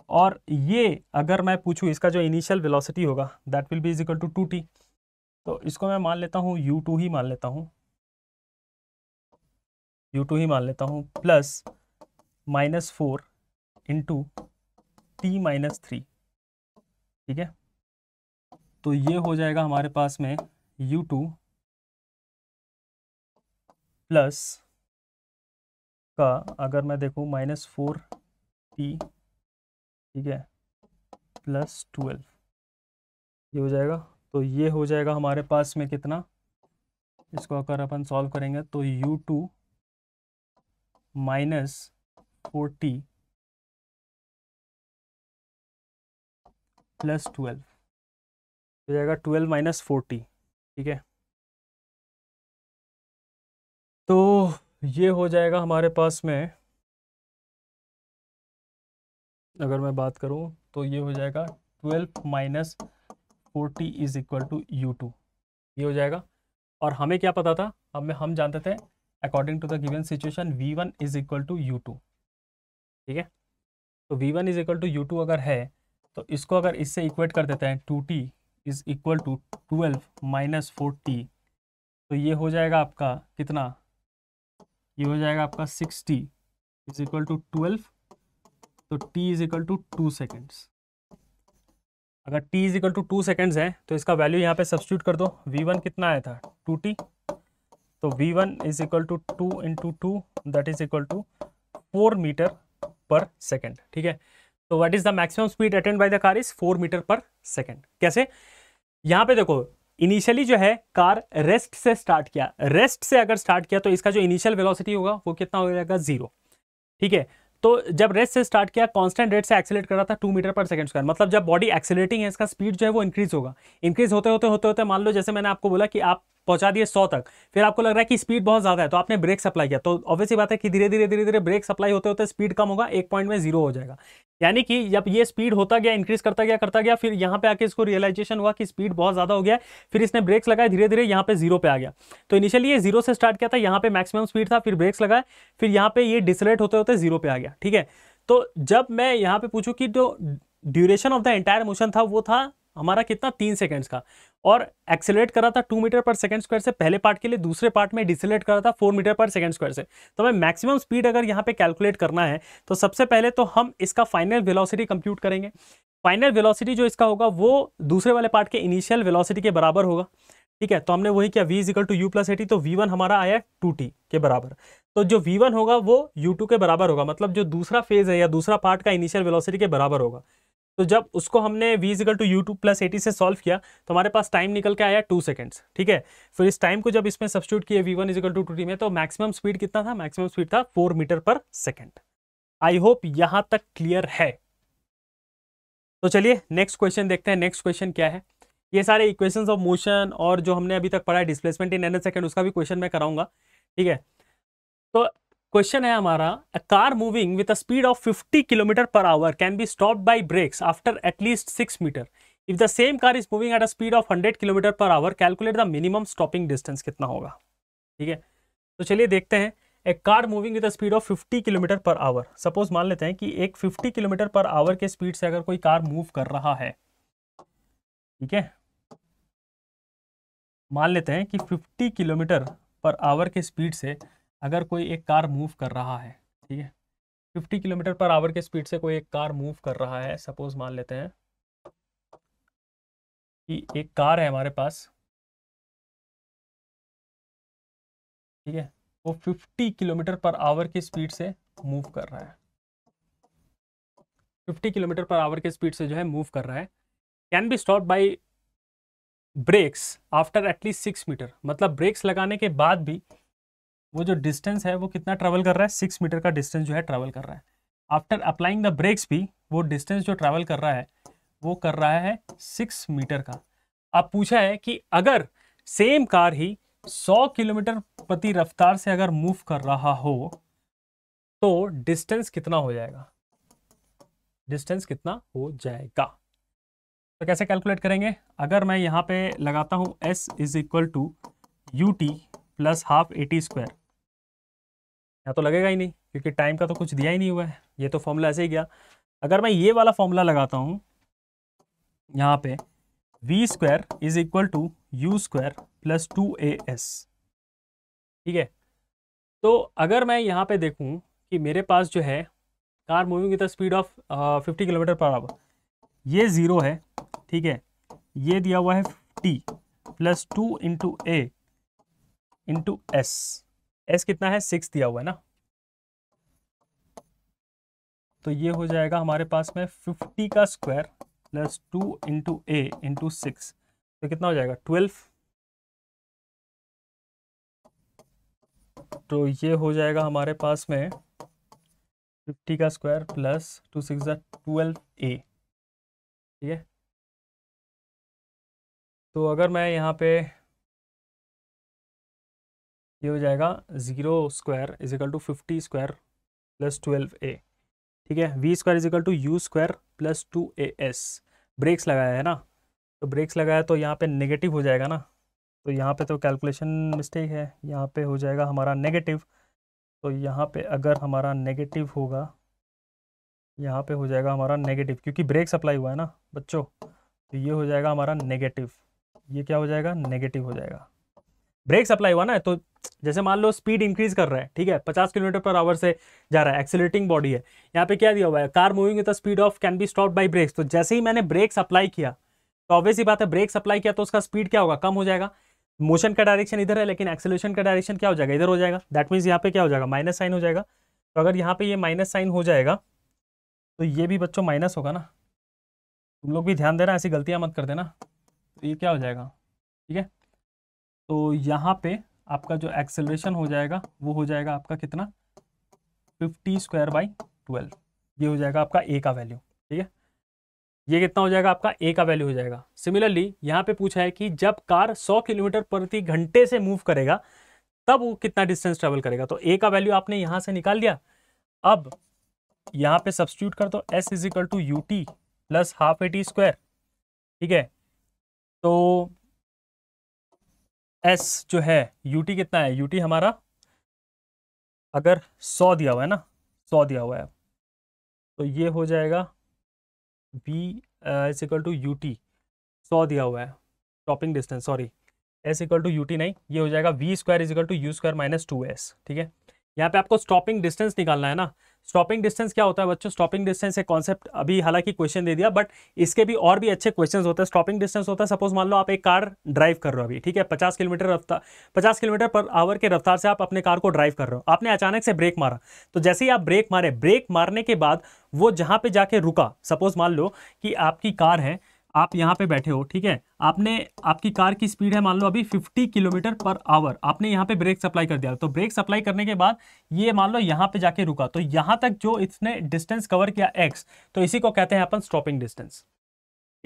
A: और ये अगर मैं पूछूं इसका जो इनिशियल वेलोसिटी होगा that will be is equal to 2t। तो इसको मैं मान लेता हूँ u2 ही मान लेता हूँ, u2 ही मान लेता हूँ, प्लस -4 इंटू t-3। ठीक है, तो ये हो जाएगा हमारे पास में u2 प्लस का, अगर मैं देखूँ -4t, ठीक है, प्लस 12, ये हो जाएगा। तो ये हो जाएगा हमारे पास में कितना, इसको अगर अपन सॉल्व करेंगे तो u2 -4t प्लस 12 हो जाएगा, 12 माइनस 4t। ठीक है, तो ये हो जाएगा हमारे पास में, अगर मैं बात करूं तो ये हो जाएगा 12 minus 4t is equal to u2, ये हो जाएगा। और हमें क्या पता था, हम जानते थे according to the given situation v1 is equal to u2। ठीक है, तो v1 is equal to u2 अगर है तो इसको अगर इससे इक्वेट कर देते हैं 2t is equal to 12 minus 4t, तो ये हो जाएगा आपका कितना, ये हो जाएगा आपका 6t इज इक्वल टू 12, तो t is equal to 2 seconds. अगर t is equal to 2 seconds है तो इसका वैल्यू यहाँ पे सब्स्टिट्यूट कर दो। v1 कितना आया था 2t, तो v1 is equal to 2 into 2 that is equal to 4 metre per second. ठीक है, तो what is the maximum speed attained by the car is 4 metre per second. कैसे, यहाँ पे देखो इनिशियली जो है कार रेस्ट से स्टार्ट किया, रेस्ट से अगर स्टार्ट किया तो इसका जो इनिशियल वेलोसिटी होगा वो कितना हो जाएगा 0। ठीक है, तो जब रेस्ट से स्टार्ट किया कांस्टेंट रेट से एक्सेलरेट कर रहा था 2 मीटर पर सेकंड स्क्वायर, मतलब जब बॉडी एक्सेलरेटिंग है इसका स्पीड जो है वो इंक्रीज होगा। इंक्रीज होते होते होते होते मान लो जैसे मैंने आपको बोला कि आप पहुंचा दिए 100 तक, फिर आपको लग रहा है कि स्पीड बहुत ज़्यादा है तो आपने ब्रेक सप्लाई किया, तो ऑब्वियसली बात है कि धीरे धीरे ब्रेक सप्लाई होते होते स्पीड कम होगा, एक पॉइंट में 0 हो जाएगा। यानी कि जब ये स्पीड होता गया, इंक्रीज करता गया, फिर यहाँ पे आके इसको रियलाइजेशन हुआ कि स्पीड बहुत ज़्यादा हो गया, फिर इसने ब्रेक्स लगाए, धीरे धीरे यहाँ पे 0 पे आ गया। तो इनिशियली ये 0 से स्टार्ट किया था, यहाँ पे मैक्सिमम स्पीड था, फिर ब्रेक्स लगाए, फिर यहाँ पे ये डिसलेट होते होते 0 पे आ गया। ठीक है, तो जब मैं यहाँ पे पूछूं कि जो duration of the entire motion था वो था हमारा कितना 3 सेकंड्स का, और एक्सेलरेट कर रहा था 2 मीटर पर सेकंड स्क्वायर से पहले पार्ट के लिए, दूसरे पार्ट में डिसेलेट कर रहा था 4 मीटर पर सेकंड स्क्वायर से। तो मैं मैक्सिमम स्पीड अगर यहाँ पे कैलकुलेट करना है तो सबसे पहले तो हम इसका फाइनल वेलोसिटी कंप्यूट करेंगे। फाइनल वेलोसिटी जो इसका होगा वो दूसरे वाले पार्ट के इनिशियल वेलोसिटी के बराबर होगा। ठीक है, तो हमने वही किया, v is equal to you plus AT, तो v1 हमारा आया 2t के बराबर। तो जो v1 होगा वो u2 के बराबर होगा, मतलब जो दूसरा फेज है या दूसरा पार्ट का इनिशियल वेलोसिटी के बराबर होगा। तो जब उसको हमने v is equal to U two plus AT से सॉल्व किया तो हमारे पास टाइम निकल के आया 2 सेकेंड्स। ठीक है, फिर इस टाइम को जब इसमें सब्स्टिट्यूट किए v1 इजिकल टू 2t में, तो मैक्सिमम स्पीड कितना था, मैक्सिमम स्पीड था 4 metre per second. I hope यहां तक क्लियर है। तो चलिए नेक्स्ट क्वेश्चन देखते हैं। नेक्स्ट क्वेश्चन क्या है, ये सारे इक्वेशंस ऑफ मोशन और जो हमने अभी तक पढ़ा है डिस्प्लेसमेंट इन नैनो सेकंड, उसका भी क्वेश्चन मैं कराऊंगा। ठीक है, तो क्वेश्चन है हमारा, a car moving with a speed of 50 kilometre per hour can be stopped by brakes after at least 6 metre. If the same car is moving at a speed of 100 kilometre per hour, calculate the minimum stopping distance कितना होगा। ठीक है, तो चलिए देखते हैं। एक car moving with a speed of 50 kilometre per hour, suppose मान लेते हैं कि एक 50 किलोमीटर पर आवर के स्पीड से अगर कोई कार मूव कर रहा है, ठीक है, मान लेते हैं कि 50 किलोमीटर पर आवर के स्पीड से अगर कोई एक कार मूव कर रहा है, ठीक है, 50 किलोमीटर पर आवर के स्पीड से कोई एक कार मूव कर रहा है, सपोज मान लेते हैं कि एक कार है हमारे पास, ठीक है, वो 50 किलोमीटर पर आवर की स्पीड से मूव कर रहा है, 50 किलोमीटर पर आवर के स्पीड से जो है मूव कर रहा है, can be stop by brakes after at least 6 metre, मतलब ब्रेक्स लगाने के बाद भी वो जो डिस्टेंस है वो कितना ट्रैवल कर रहा है, 6 मीटर का डिस्टेंस जो है ट्रैवल कर रहा है। आफ्टर अप्लाइंग द ब्रेक्स भी वो डिस्टेंस जो ट्रैवल कर रहा है वो कर रहा है 6 मीटर का। अब पूछा है कि अगर सेम कार ही 100 किलोमीटर प्रति रफ्तार से अगर मूव कर रहा हो तो डिस्टेंस कितना हो जाएगा, डिस्टेंस कितना हो जाएगा। तो कैसे कैलकुलेट करेंगे, अगर मैं यहाँ पे लगाता हूँ s is equal to U T plus half eighty square, यहाँ तो लगेगा ही नहीं क्योंकि टाइम का तो कुछ दिया ही नहीं हुआ है, ये तो फॉर्मूला ऐसे ही गया। अगर मैं ये वाला फॉर्मूला लगाता हूँ यहाँ पे, V square is equal to you square plus 2as, ठीक है, तो अगर मैं यहाँ पे देखूँ कि मेरे पास जो है car moving with the speed of 50 kilometre per our, ये 0 है, ठीक है, ये दिया हुआ है 50 प्लस 2 इंटू ए इंटू एस कितना है, 6 दिया हुआ है ना, तो ये हो जाएगा हमारे पास में 50 का स्क्वायर प्लस 2 इंटू ए इंटू 6, तो कितना हो जाएगा 12, तो ये हो जाएगा हमारे पास में 50 का स्क्वायर प्लस 2 6 12a, ठीक है। तो अगर मैं यहाँ पे, ये हो जाएगा 0 square is equal to 50 square plus 12a, ठीक है, v square is equal to you square plus 2as, brakes लगाया है ना, तो ब्रेक्स लगाया तो यहाँ पे नेगेटिव हो जाएगा ना, तो यहाँ पे तो कैलकुलेशन मिस्टेक है, यहाँ पे हो जाएगा हमारा नेगेटिव, तो यहाँ पे अगर हमारा नेगेटिव होगा, यहाँ पे हो जाएगा हमारा नेगेटिव क्योंकि ब्रेक अप्लाई हुआ है ना बच्चों, तो ये हो जाएगा हमारा नेगेटिव, ये क्या हो जाएगा, नेगेटिव हो जाएगा, ब्रेक्स अप्लाई हुआ ना, तो जैसे मान लो स्पीड इंक्रीज कर रहा है, ठीक है, 50 किलोमीटर पर आवर से जा रहा है, एक्सीलरेटिंग बॉडी है, यहाँ पे क्या दिया हुआ है, car moving with the speed of can be stopped by brakes, तो जैसे ही मैंने ब्रेक्स अप्लाई किया तो ऑब्वियस ही बात है ब्रेक्स अप्लाई किया तो उसका स्पीड क्या होगा, कम हो जाएगा, मोशन का डायरेक्शन इधर है लेकिन एक्सेलरेशन का डायरेक्शन क्या हो जाएगा, इधर हो जाएगा, दैट मीन्स यहाँ पे क्या हो जाएगा, माइनस साइन हो जाएगा, तो अगर यहाँ पे ये माइनस साइन हो जाएगा तो ये भी बच्चों माइनस होगा ना, तुम लोग भी ध्यान देना, ऐसी गलतियां मत कर देना, तो ये क्या हो जाएगा, ठीक है, तो यहाँ पे आपका जो एक्सेलरेशन हो जाएगा वो हो जाएगा आपका कितना, 50 स्क्वायर बाई 12, ये हो जाएगा आपका ए का वैल्यू, ठीक है, ये कितना हो जाएगा आपका ए का वैल्यू हो जाएगा। सिमिलरली यहाँ पे पूछा है कि जब कार 100 किलोमीटर प्रति घंटे से मूव करेगा तब वो कितना डिस्टेंस ट्रेवल करेगा, तो ए का वैल्यू आपने यहाँ से निकाल लिया, अब यहाँ पे सब्स्टिट्यूट कर दो, s is equal to U T plus half eighty square, ठीक है, तो एस जो है यूटी कितना है, यूटी हमारा अगर 100 दिया हुआ है ना, 100 दिया हुआ है, तो ये हो जाएगा v s equal to you t, 100 दिया हुआ है stopping distance, sorry s equal to you t नहीं, ये हो जाएगा v square is equal to you square minus 2s, ठीक है, यहाँ पे आपको स्टॉपिंग डिस्टेंस निकालना है ना। स्टॉपिंग डिस्टेंस क्या होता है बच्चों? स्टॉपिंग डिस्टेंस एक कॉन्सेप्ट अभी हालांकि क्वेश्चन दे दिया, बट इसके भी और भी अच्छे क्वेश्चंस होते हैं। स्टॉपिंग डिस्टेंस होता है, सपोज मान लो आप एक कार ड्राइव कर रहे हो अभी, ठीक है, 50 किलोमीटर पर आवर के रफ्तार से आप अपने कार को ड्राइव कर रहे हो, आपने अचानक से ब्रेक मारा, तो जैसे ही आप ब्रेक मारे, ब्रेक मारने के बाद वो जहां पे जाके रुका, सपोज मान लो कि आपकी कार है, आप यहाँ पे बैठे हो, ठीक है, आपने, आपकी कार की स्पीड है मान लो अभी 50 किलोमीटर पर आवर, आपने यहाँ पे ब्रेक सप्लाई कर दिया, तो ब्रेक सप्लाई करने के बाद ये मान लो यहाँ पे जाके रुका, तो यहाँ तक जो इसने डिस्टेंस कवर किया x, तो इसी को कहते हैं अपन स्टॉपिंग डिस्टेंस,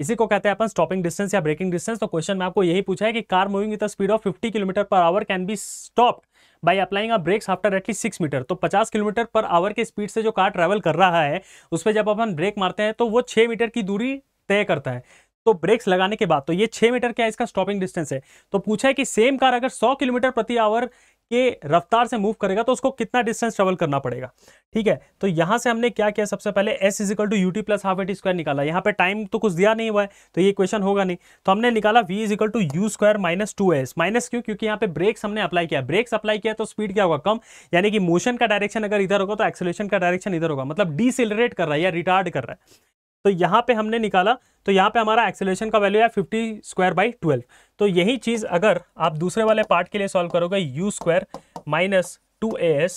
A: इसी को कहते हैं अपन स्टॉपिंग डिस्टेंस या ब्रेकिंग डिस्टेंस। तो क्वेश्चन में आपको यही पूछा है कि car moving with the speed of 50 kilometre per hour can be stopped by applying a brakes after at least 6 metre. तो 50 किलोमीटर पर आवर के स्पीड से जो कार ट्रैवल कर रहा है, उस पर जब अपन ब्रेक मारते हैं तो वो 6 मीटर की दूरी तय करता है, तो ब्रेक्स लगाने के बाद, तो ये 6 मीटर क्या इसका स्टॉपिंग डिस्टेंस है। तो पूछा है कि सेम कार अगर 100 किलोमीटर प्रति आवर के रफ्तार से मूव करेगा तो उसको कितना डिस्टेंस ट्रेवल करना पड़ेगा, ठीक है। तो यहां से हमने क्या किया, सबसे पहले s is equal to UT plus half eighty square निकाला। यहाँ पे टाइम तो कुछ दिया नहीं हुआ है तो ये क्वेश्चन होगा नहीं, तो हमने निकाला v is equal to you square minus 2s। Minus क्यों? क्योंकि यहाँ पे ब्रेक्स हमने अप्लाई किया, ब्रेक्स अप्लाई किया तो स्पीड क्या होगा, कम, यानी कि मोशन का डायरेक्शन अगर इधर होगा तो एक्सेलरेशन का डायरेक्शन इधर होगा, मतलब डिसेलरेट कर रहा है या रिटार्ड कर रहा है। तो यहाँ पे हमने निकाला, तो यहाँ पे हमारा एक्सेलरेशन का वैल्यू है 50 स्क्वायर बाई 12। तो यही चीज अगर आप दूसरे वाले पार्ट के लिए सॉल्व करोगे, यू स्क्वायर माइनस 2as,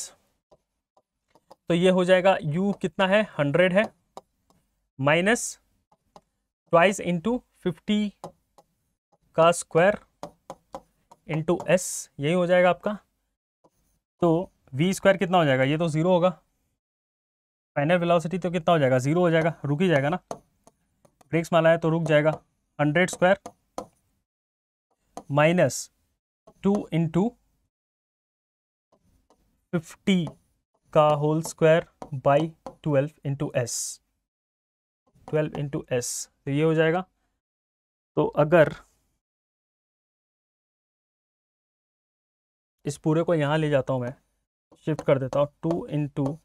A: तो ये हो जाएगा u कितना है, 100 है, माइनस ट्वाइस इंटू 50 का स्क्वायर इंटू s, यही हो जाएगा आपका। तो v स्क्वायर कितना हो जाएगा, ये तो 0 होगा, फाइनल वेलोसिटी तो कितना हो जाएगा, 0 हो जाएगा, रुक ही जाएगा ना, ब्रेक्स मारा है तो रुक जाएगा। 100 स्क्वायर माइनस 2 इंटू 50 का whole square by 12 into s, 12 into s, तो ये हो जाएगा। तो अगर इस पूरे को यहां ले जाता हूं मैं, शिफ्ट कर देता हूं, 2 इंटू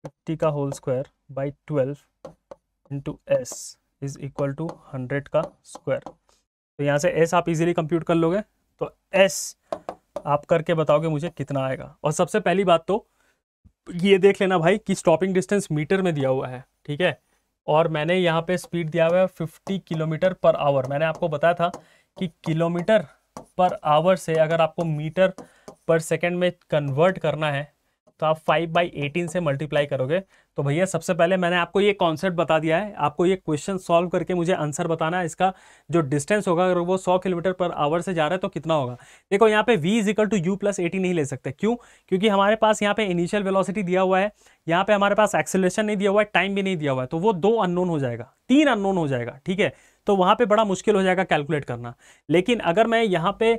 A: 50 का whole square by 12 into s is equal to 100 का स्क्वायर। तो यहाँ से एस आप इजीली कंप्यूट कर लोगे, तो एस आप करके बताओगे मुझे कितना आएगा। और सबसे पहली बात तो ये देख लेना भाई कि स्टॉपिंग डिस्टेंस मीटर में दिया हुआ है, ठीक है, और मैंने यहाँ पे स्पीड दिया हुआ है 50 किलोमीटर पर आवर। मैंने आपको बताया था कि किलोमीटर पर आवर से अगर आपको मीटर पर सेकेंड में कन्वर्ट करना है तो आप 5/18 से मल्टीप्लाई करोगे। तो भैया सबसे पहले मैंने आपको ये कॉन्सेप्ट बता दिया है, आपको ये क्वेश्चन सॉल्व करके मुझे आंसर बताना है, इसका जो डिस्टेंस होगा अगर वो 100 किलोमीटर पर आवर से जा रहा है तो कितना होगा। देखो यहाँ पे v is equal to you plus 80 नहीं ले सकते, क्यों? क्योंकि हमारे पास यहाँ पे इनिशियल वेलोसिटी दिया हुआ है, यहाँ पे हमारे पास एक्सेलरेशन नहीं दिया हुआ है, टाइम भी नहीं दिया हुआ है, तो वो 2 अननोन हो जाएगा, 3 अननोन हो जाएगा, ठीक है, तो वहाँ पे बड़ा मुश्किल हो जाएगा कैलकुलेट करना। लेकिन अगर मैं यहाँ पे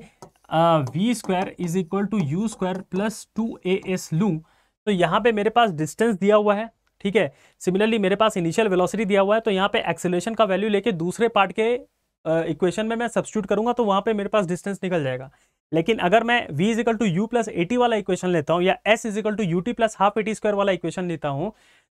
A: v square is equal to you square plus 2as लूँ, तो यहाँ पे मेरे पास डिस्टेंस दिया हुआ है, ठीक है, सिमिलरली मेरे पास इनिशियल वेलोसिटी दिया हुआ है, तो यहाँ पे एक्सेलरेशन का वैल्यू लेके दूसरे पार्ट के इक्वेशन में मैं सब्स्टिट्यूट करूंगा तो वहाँ पे मेरे पास डिस्टेंस निकल जाएगा। लेकिन अगर मैं v is equal to you plus 80 वाला इक्वेशन लेता हूँ या s is equal to UT plus half 80 square वाला इक्वेशन लेता हूँ,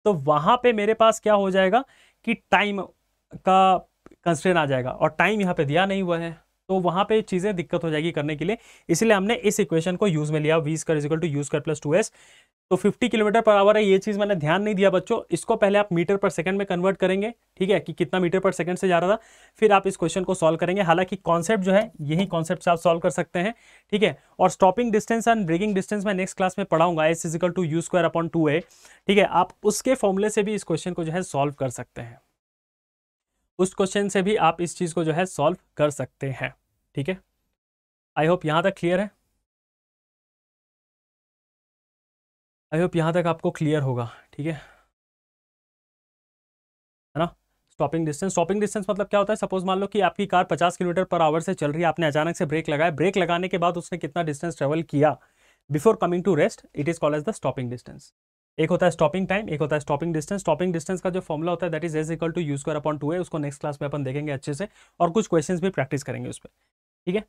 A: तो वहाँ पे मेरे पास क्या हो जाएगा कि टाइम का कंस्ट्रेंट आ जाएगा, और टाइम यहाँ पे दिया नहीं हुआ है, तो वहाँ पे चीज़ें दिक्कत हो जाएगी करने के लिए, इसलिए हमने इस इक्वेशन को यूज में लिया, v square is equal to you square plus 2s। तो 50 किलोमीटर पर आवर है, ये चीज़ मैंने ध्यान नहीं दिया बच्चों, इसको पहले आप मीटर पर सेकंड में कन्वर्ट करेंगे, ठीक है, कि कितना मीटर पर सेकंड से जा रहा था, फिर आप इस क्वेश्चन को सॉल्व करेंगे। हालांकि कॉन्सेप्ट जो है यही कॉन्सेप्ट से आप सॉल्व कर सकते हैं, ठीक है। और stopping distance and braking distance मैं नेक्स्ट क्लास में पढ़ाऊंगा, s is equal to you square upon 2a, ठीक है, आप उसके फॉर्मूले से भी इस क्वेश्चन को जो है सॉल्व कर सकते हैं, उस क्वेश्चन से भी आप इस चीज़ को जो है सॉल्व कर सकते हैं, ठीक है। आई होप यहाँ तक क्लियर है, आई होप यहाँ तक आपको क्लियर होगा, ठीक है ना। स्टॉपिंग डिस्टेंस मतलब क्या होता है, सपोज मान लो कि आपकी कार 50 किलोमीटर पर आवर से चल रही है, आपने अचानक से ब्रेक लगाया, ब्रेक लगाने के बाद उसने कितना डिस्टेंस ट्रेवल किया before coming to rest, it is called as the stopping distance. एक होता है स्टॉपिंग टाइम, एक होता है स्टॉपिंग डिस्टेंस। स्टॉपिंग डिस्टेंस का जो फॉर्मूला होता है that is s equal to you square upon 2a, उसको नेक्स्ट क्लास में अपन देखेंगे अच्छे से, और कुछ क्वेश्चंस भी प्रैक्टिस करेंगे उस पर, ठीक है।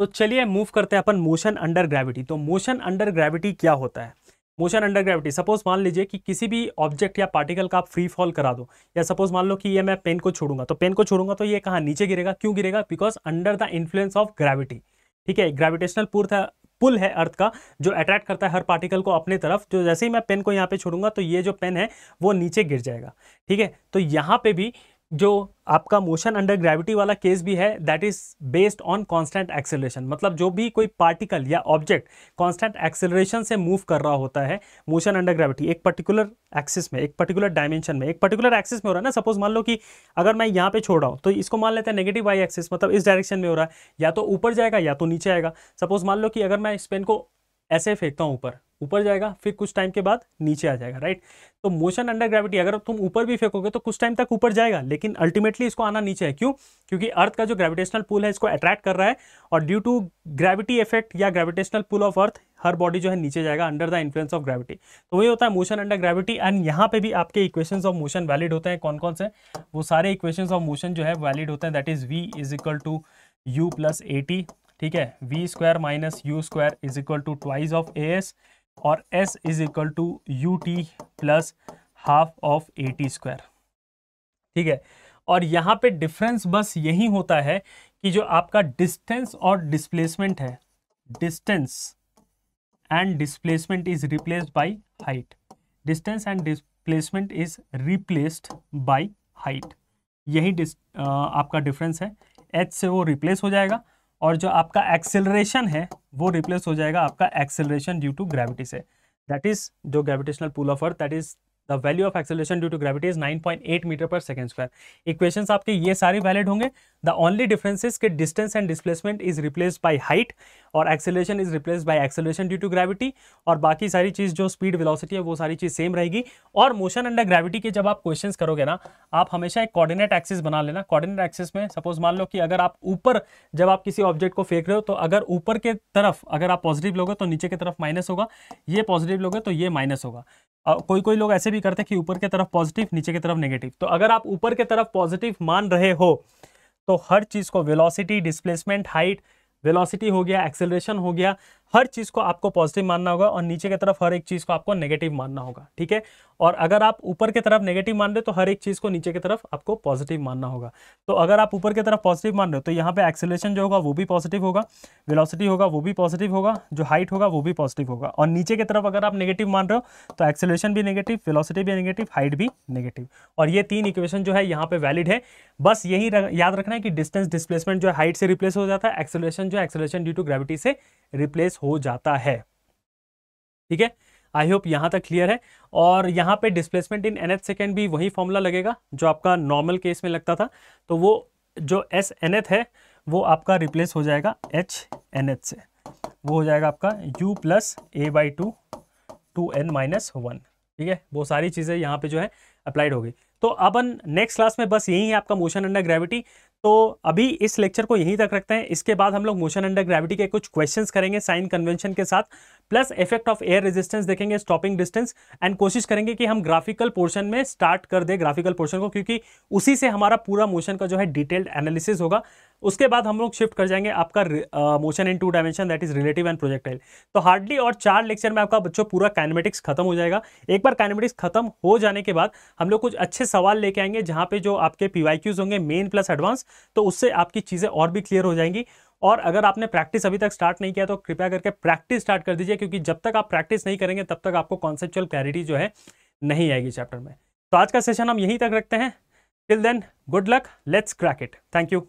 A: तो चलिए मूव करते हैं अपन मोशन अंडर ग्रेविटी। तो मोशन अंडर ग्रेविटी क्या होता है? मोशन अंडर ग्रेविटी, सपोज मान लीजिए कि किसी भी ऑब्जेक्ट या पार्टिकल का आप फ्री फॉल करा दो, या सपोज मान लो कि ये मैं पेन को छोड़ूंगा, तो पेन को छोड़ूंगा तो ये कहाँ नीचे गिरेगा, क्यों गिरेगा? Because under the influence of gravity, ठीक है, ग्रेविटेशनल पुल है अर्थ का, जो अट्रैक्ट करता है हर पार्टिकल को अपने तरफ। जो जैसे ही मैं पेन को यहाँ पे छोड़ूंगा तो ये जो पेन है वो नीचे गिर जाएगा, ठीक है। तो यहाँ पे भी जो आपका मोशन अंडर ग्रेविटी वाला केस भी है, that is based on constant acceleration. मतलब जो भी कोई पार्टिकल या ऑब्जेक्ट कांस्टेंट एक्सेलरेशन से मूव कर रहा होता है मोशन अंडर ग्रेविटी, एक पर्टिकुलर एक्सिस में, एक पर्टिकुलर डायमेंशन में, एक पर्टिकुलर एक्सिस में हो रहा है ना। सपोज मान लो कि अगर मैं यहाँ पे छोड़ रहा हूँ तो इसको मान लेते हैं नेगेटिव वाई एक्सिस, मतलब इस डायरेक्शन में हो रहा है, या तो ऊपर जाएगा या तो नीचे आएगा। सपोज मान लो कि अगर मैं इस पेन को ऐसे फेंकता हूँ ऊपर, ऊपर जाएगा, फिर कुछ टाइम के बाद नीचे आ जाएगा, राइट। तो मोशन अंडर ग्रेविटी अगर तुम ऊपर भी फेंकोगे तो कुछ टाइम तक ऊपर जाएगा, लेकिन अल्टीमेटली इसको आना नीचे है। क्यों? क्योंकि अर्थ का जो ग्रेविटेशनल पुल है इसको अट्रैक्ट कर रहा है, और ड्यू टू ग्रेविटी इफेक्ट या ग्रेविटेशनल पुल ऑफ अर्थ हर बॉडी जो है नीचे जाएगा under the influence of gravity. तो वही होता है मोशन अंडर ग्रेविटी। एंड यहाँ पे भी आपके इक्वेशंस ऑफ मोशन वैलिड होते हैं। कौन कौन से? वो सारे इक्वेशंस ऑफ मोशन जो है वैलिड होते हैं। That is v is equal to u plus A T, ठीक है। v square minus u square is equal to twice of a s, और s is equal to U T plus half of A T square, ठीक है। और यहाँ पे difference बस यही होता है कि जो आपका डिस्टेंस और डिस्प्लेसमेंट है, distance and displacement is replaced by height, distance and displacement is replaced by height, यही आपका डिफरेंस है। h से वो रिप्लेस हो जाएगा, और जो आपका एक्सेलरेशन है वो रिप्लेस हो जाएगा आपका एक्सेलरेशन ड्यू टू ग्रेविटी से। दैट इज जो gravitational pull of earth, that is the value of acceleration due to gravity is 9.8 metre per second square. Equations आपके ये सारे वैलिड होंगे। द ओनली डिफरेंस इज कि distance and displacement is replaced by height, और acceleration is replaced by acceleration due to gravity, और बाकी सारी चीज जो स्पीड वेलोसिटी है वो सारी चीज सेम रहेगी। और मोशन अंडर ग्रेविटी के जब आप क्वेश्चंस करोगे ना, आप हमेशा एक कोऑर्डिनेट एक्सिस बना लेना। कोऑर्डिनेट एक्सिस में सपोज मान लो कि अगर आप ऊपर, जब आप किसी ऑब्जेक्ट को फेंक रहे हो, तो अगर ऊपर के तरफ अगर आप पॉजिटिव लोगे तो नीचे की तरफ माइनस होगा, ये पॉजिटिव लोगे तो ये माइनस होगा। कोई कोई लोग ऐसे भी करते हैं कि ऊपर की तरफ पॉजिटिव, नीचे की तरफ नेगेटिव। तो अगर आप ऊपर की तरफ पॉजिटिव मान रहे हो तो हर चीज को, वेलोसिटी, डिस्प्लेसमेंट, हाइट, वेलोसिटी हो गया, एक्सेलरेशन हो गया, हर चीज को आपको पॉजिटिव मानना होगा, और नीचे की तरफ हर एक चीज को आपको नेगेटिव मानना होगा, ठीक है। और अगर आप ऊपर की तरफ नेगेटिव मान रहे हो तो हर एक चीज को नीचे की तरफ आपको पॉजिटिव मानना होगा। तो अगर आप ऊपर की तरफ पॉजिटिव मान रहे हो तो यहाँ पे एक्सेलरेशन जो होगा वो भी पॉजिटिव होगा, वेलोसिटी होगा वो भी पॉजिटिव होगा, जो हाइट होगा वो भी पॉजिटिव होगा। और नीचे की तरफ अगर आप नेगेटिव मान रहे हो तो एक्सेलरेशन भी नेगेटिव, वेलोसिटी भी नेगेटिव, हाइट भी नेगेटिव। और ये तीन इक्वेशन जो है यहाँ पे वैलिड है। बस यही याद रखना है कि डिस्टेंस डिस्प्लेसमेंट जो है हाइट से रिप्लेस हो जाता है, एक्सेलरेशन जो है एक्सेलरेशन ड्यू टू ग्रेविटी से रिप्लेस हो जाता है, ठीक है। आई होप यहां तक क्लियर है। और यहां पे डिस्प्लेसमेंट इन nth सेकेंड भी वही फॉर्मूला लगेगा जो आपका नॉर्मल केस में लगता था। तो वो जो s nth है वो आपका रिप्लेस हो जाएगा h nth से, वो हो जाएगा आपका u plus a by 2 2n minus 1, ठीक है। वो सारी चीज़ें यहाँ पे जो है अप्लाइड होगी। तो अब नेक्स्ट क्लास में बस यही है आपका मोशन अंडर ग्रेविटी। तो अभी इस लेक्चर को यहीं तक रखते हैं। इसके बाद हम लोग मोशन अंडर ग्रेविटी के कुछ क्वेश्चंस करेंगे साइन कन्वेंशन के साथ, plus effect of air resistance देखेंगे, स्टॉपिंग डिस्टेंस, एंड कोशिश करेंगे कि हम ग्राफिकल पोर्शन में स्टार्ट कर दे ग्राफिकल पोर्शन को, क्योंकि उसी से हमारा पूरा मोशन का जो है डिटेल्ड एनालिसिस होगा। उसके बाद हम लोग शिफ्ट कर जाएंगे आपका motion in 2 dimension, that is relative and projectile. तो हार्डली और 4 लेक्चर में आपका बच्चों पूरा काइनेमेटिक्स खत्म हो जाएगा। एक बार काइनेमेटिक्स खत्म हो जाने के बाद हम लोग कुछ अच्छे सवाल लेके आएंगे जहां पे जो आपके पीवाईक्यूज होंगे मेन प्लस एडवांस, तो उससे आपकी चीजें और भी क्लियर हो जाएंगी। और अगर आपने प्रैक्टिस अभी तक स्टार्ट नहीं किया तो कृपया करके प्रैक्टिस स्टार्ट कर दीजिए, क्योंकि जब तक आप प्रैक्टिस नहीं करेंगे तब तक आपको कॉन्सेप्चुअल क्लैरिटी जो है नहीं आएगी चैप्टर में। तो आज का सेशन हम यहीं तक रखते हैं। Till then good luck, let's crack it. Thank you.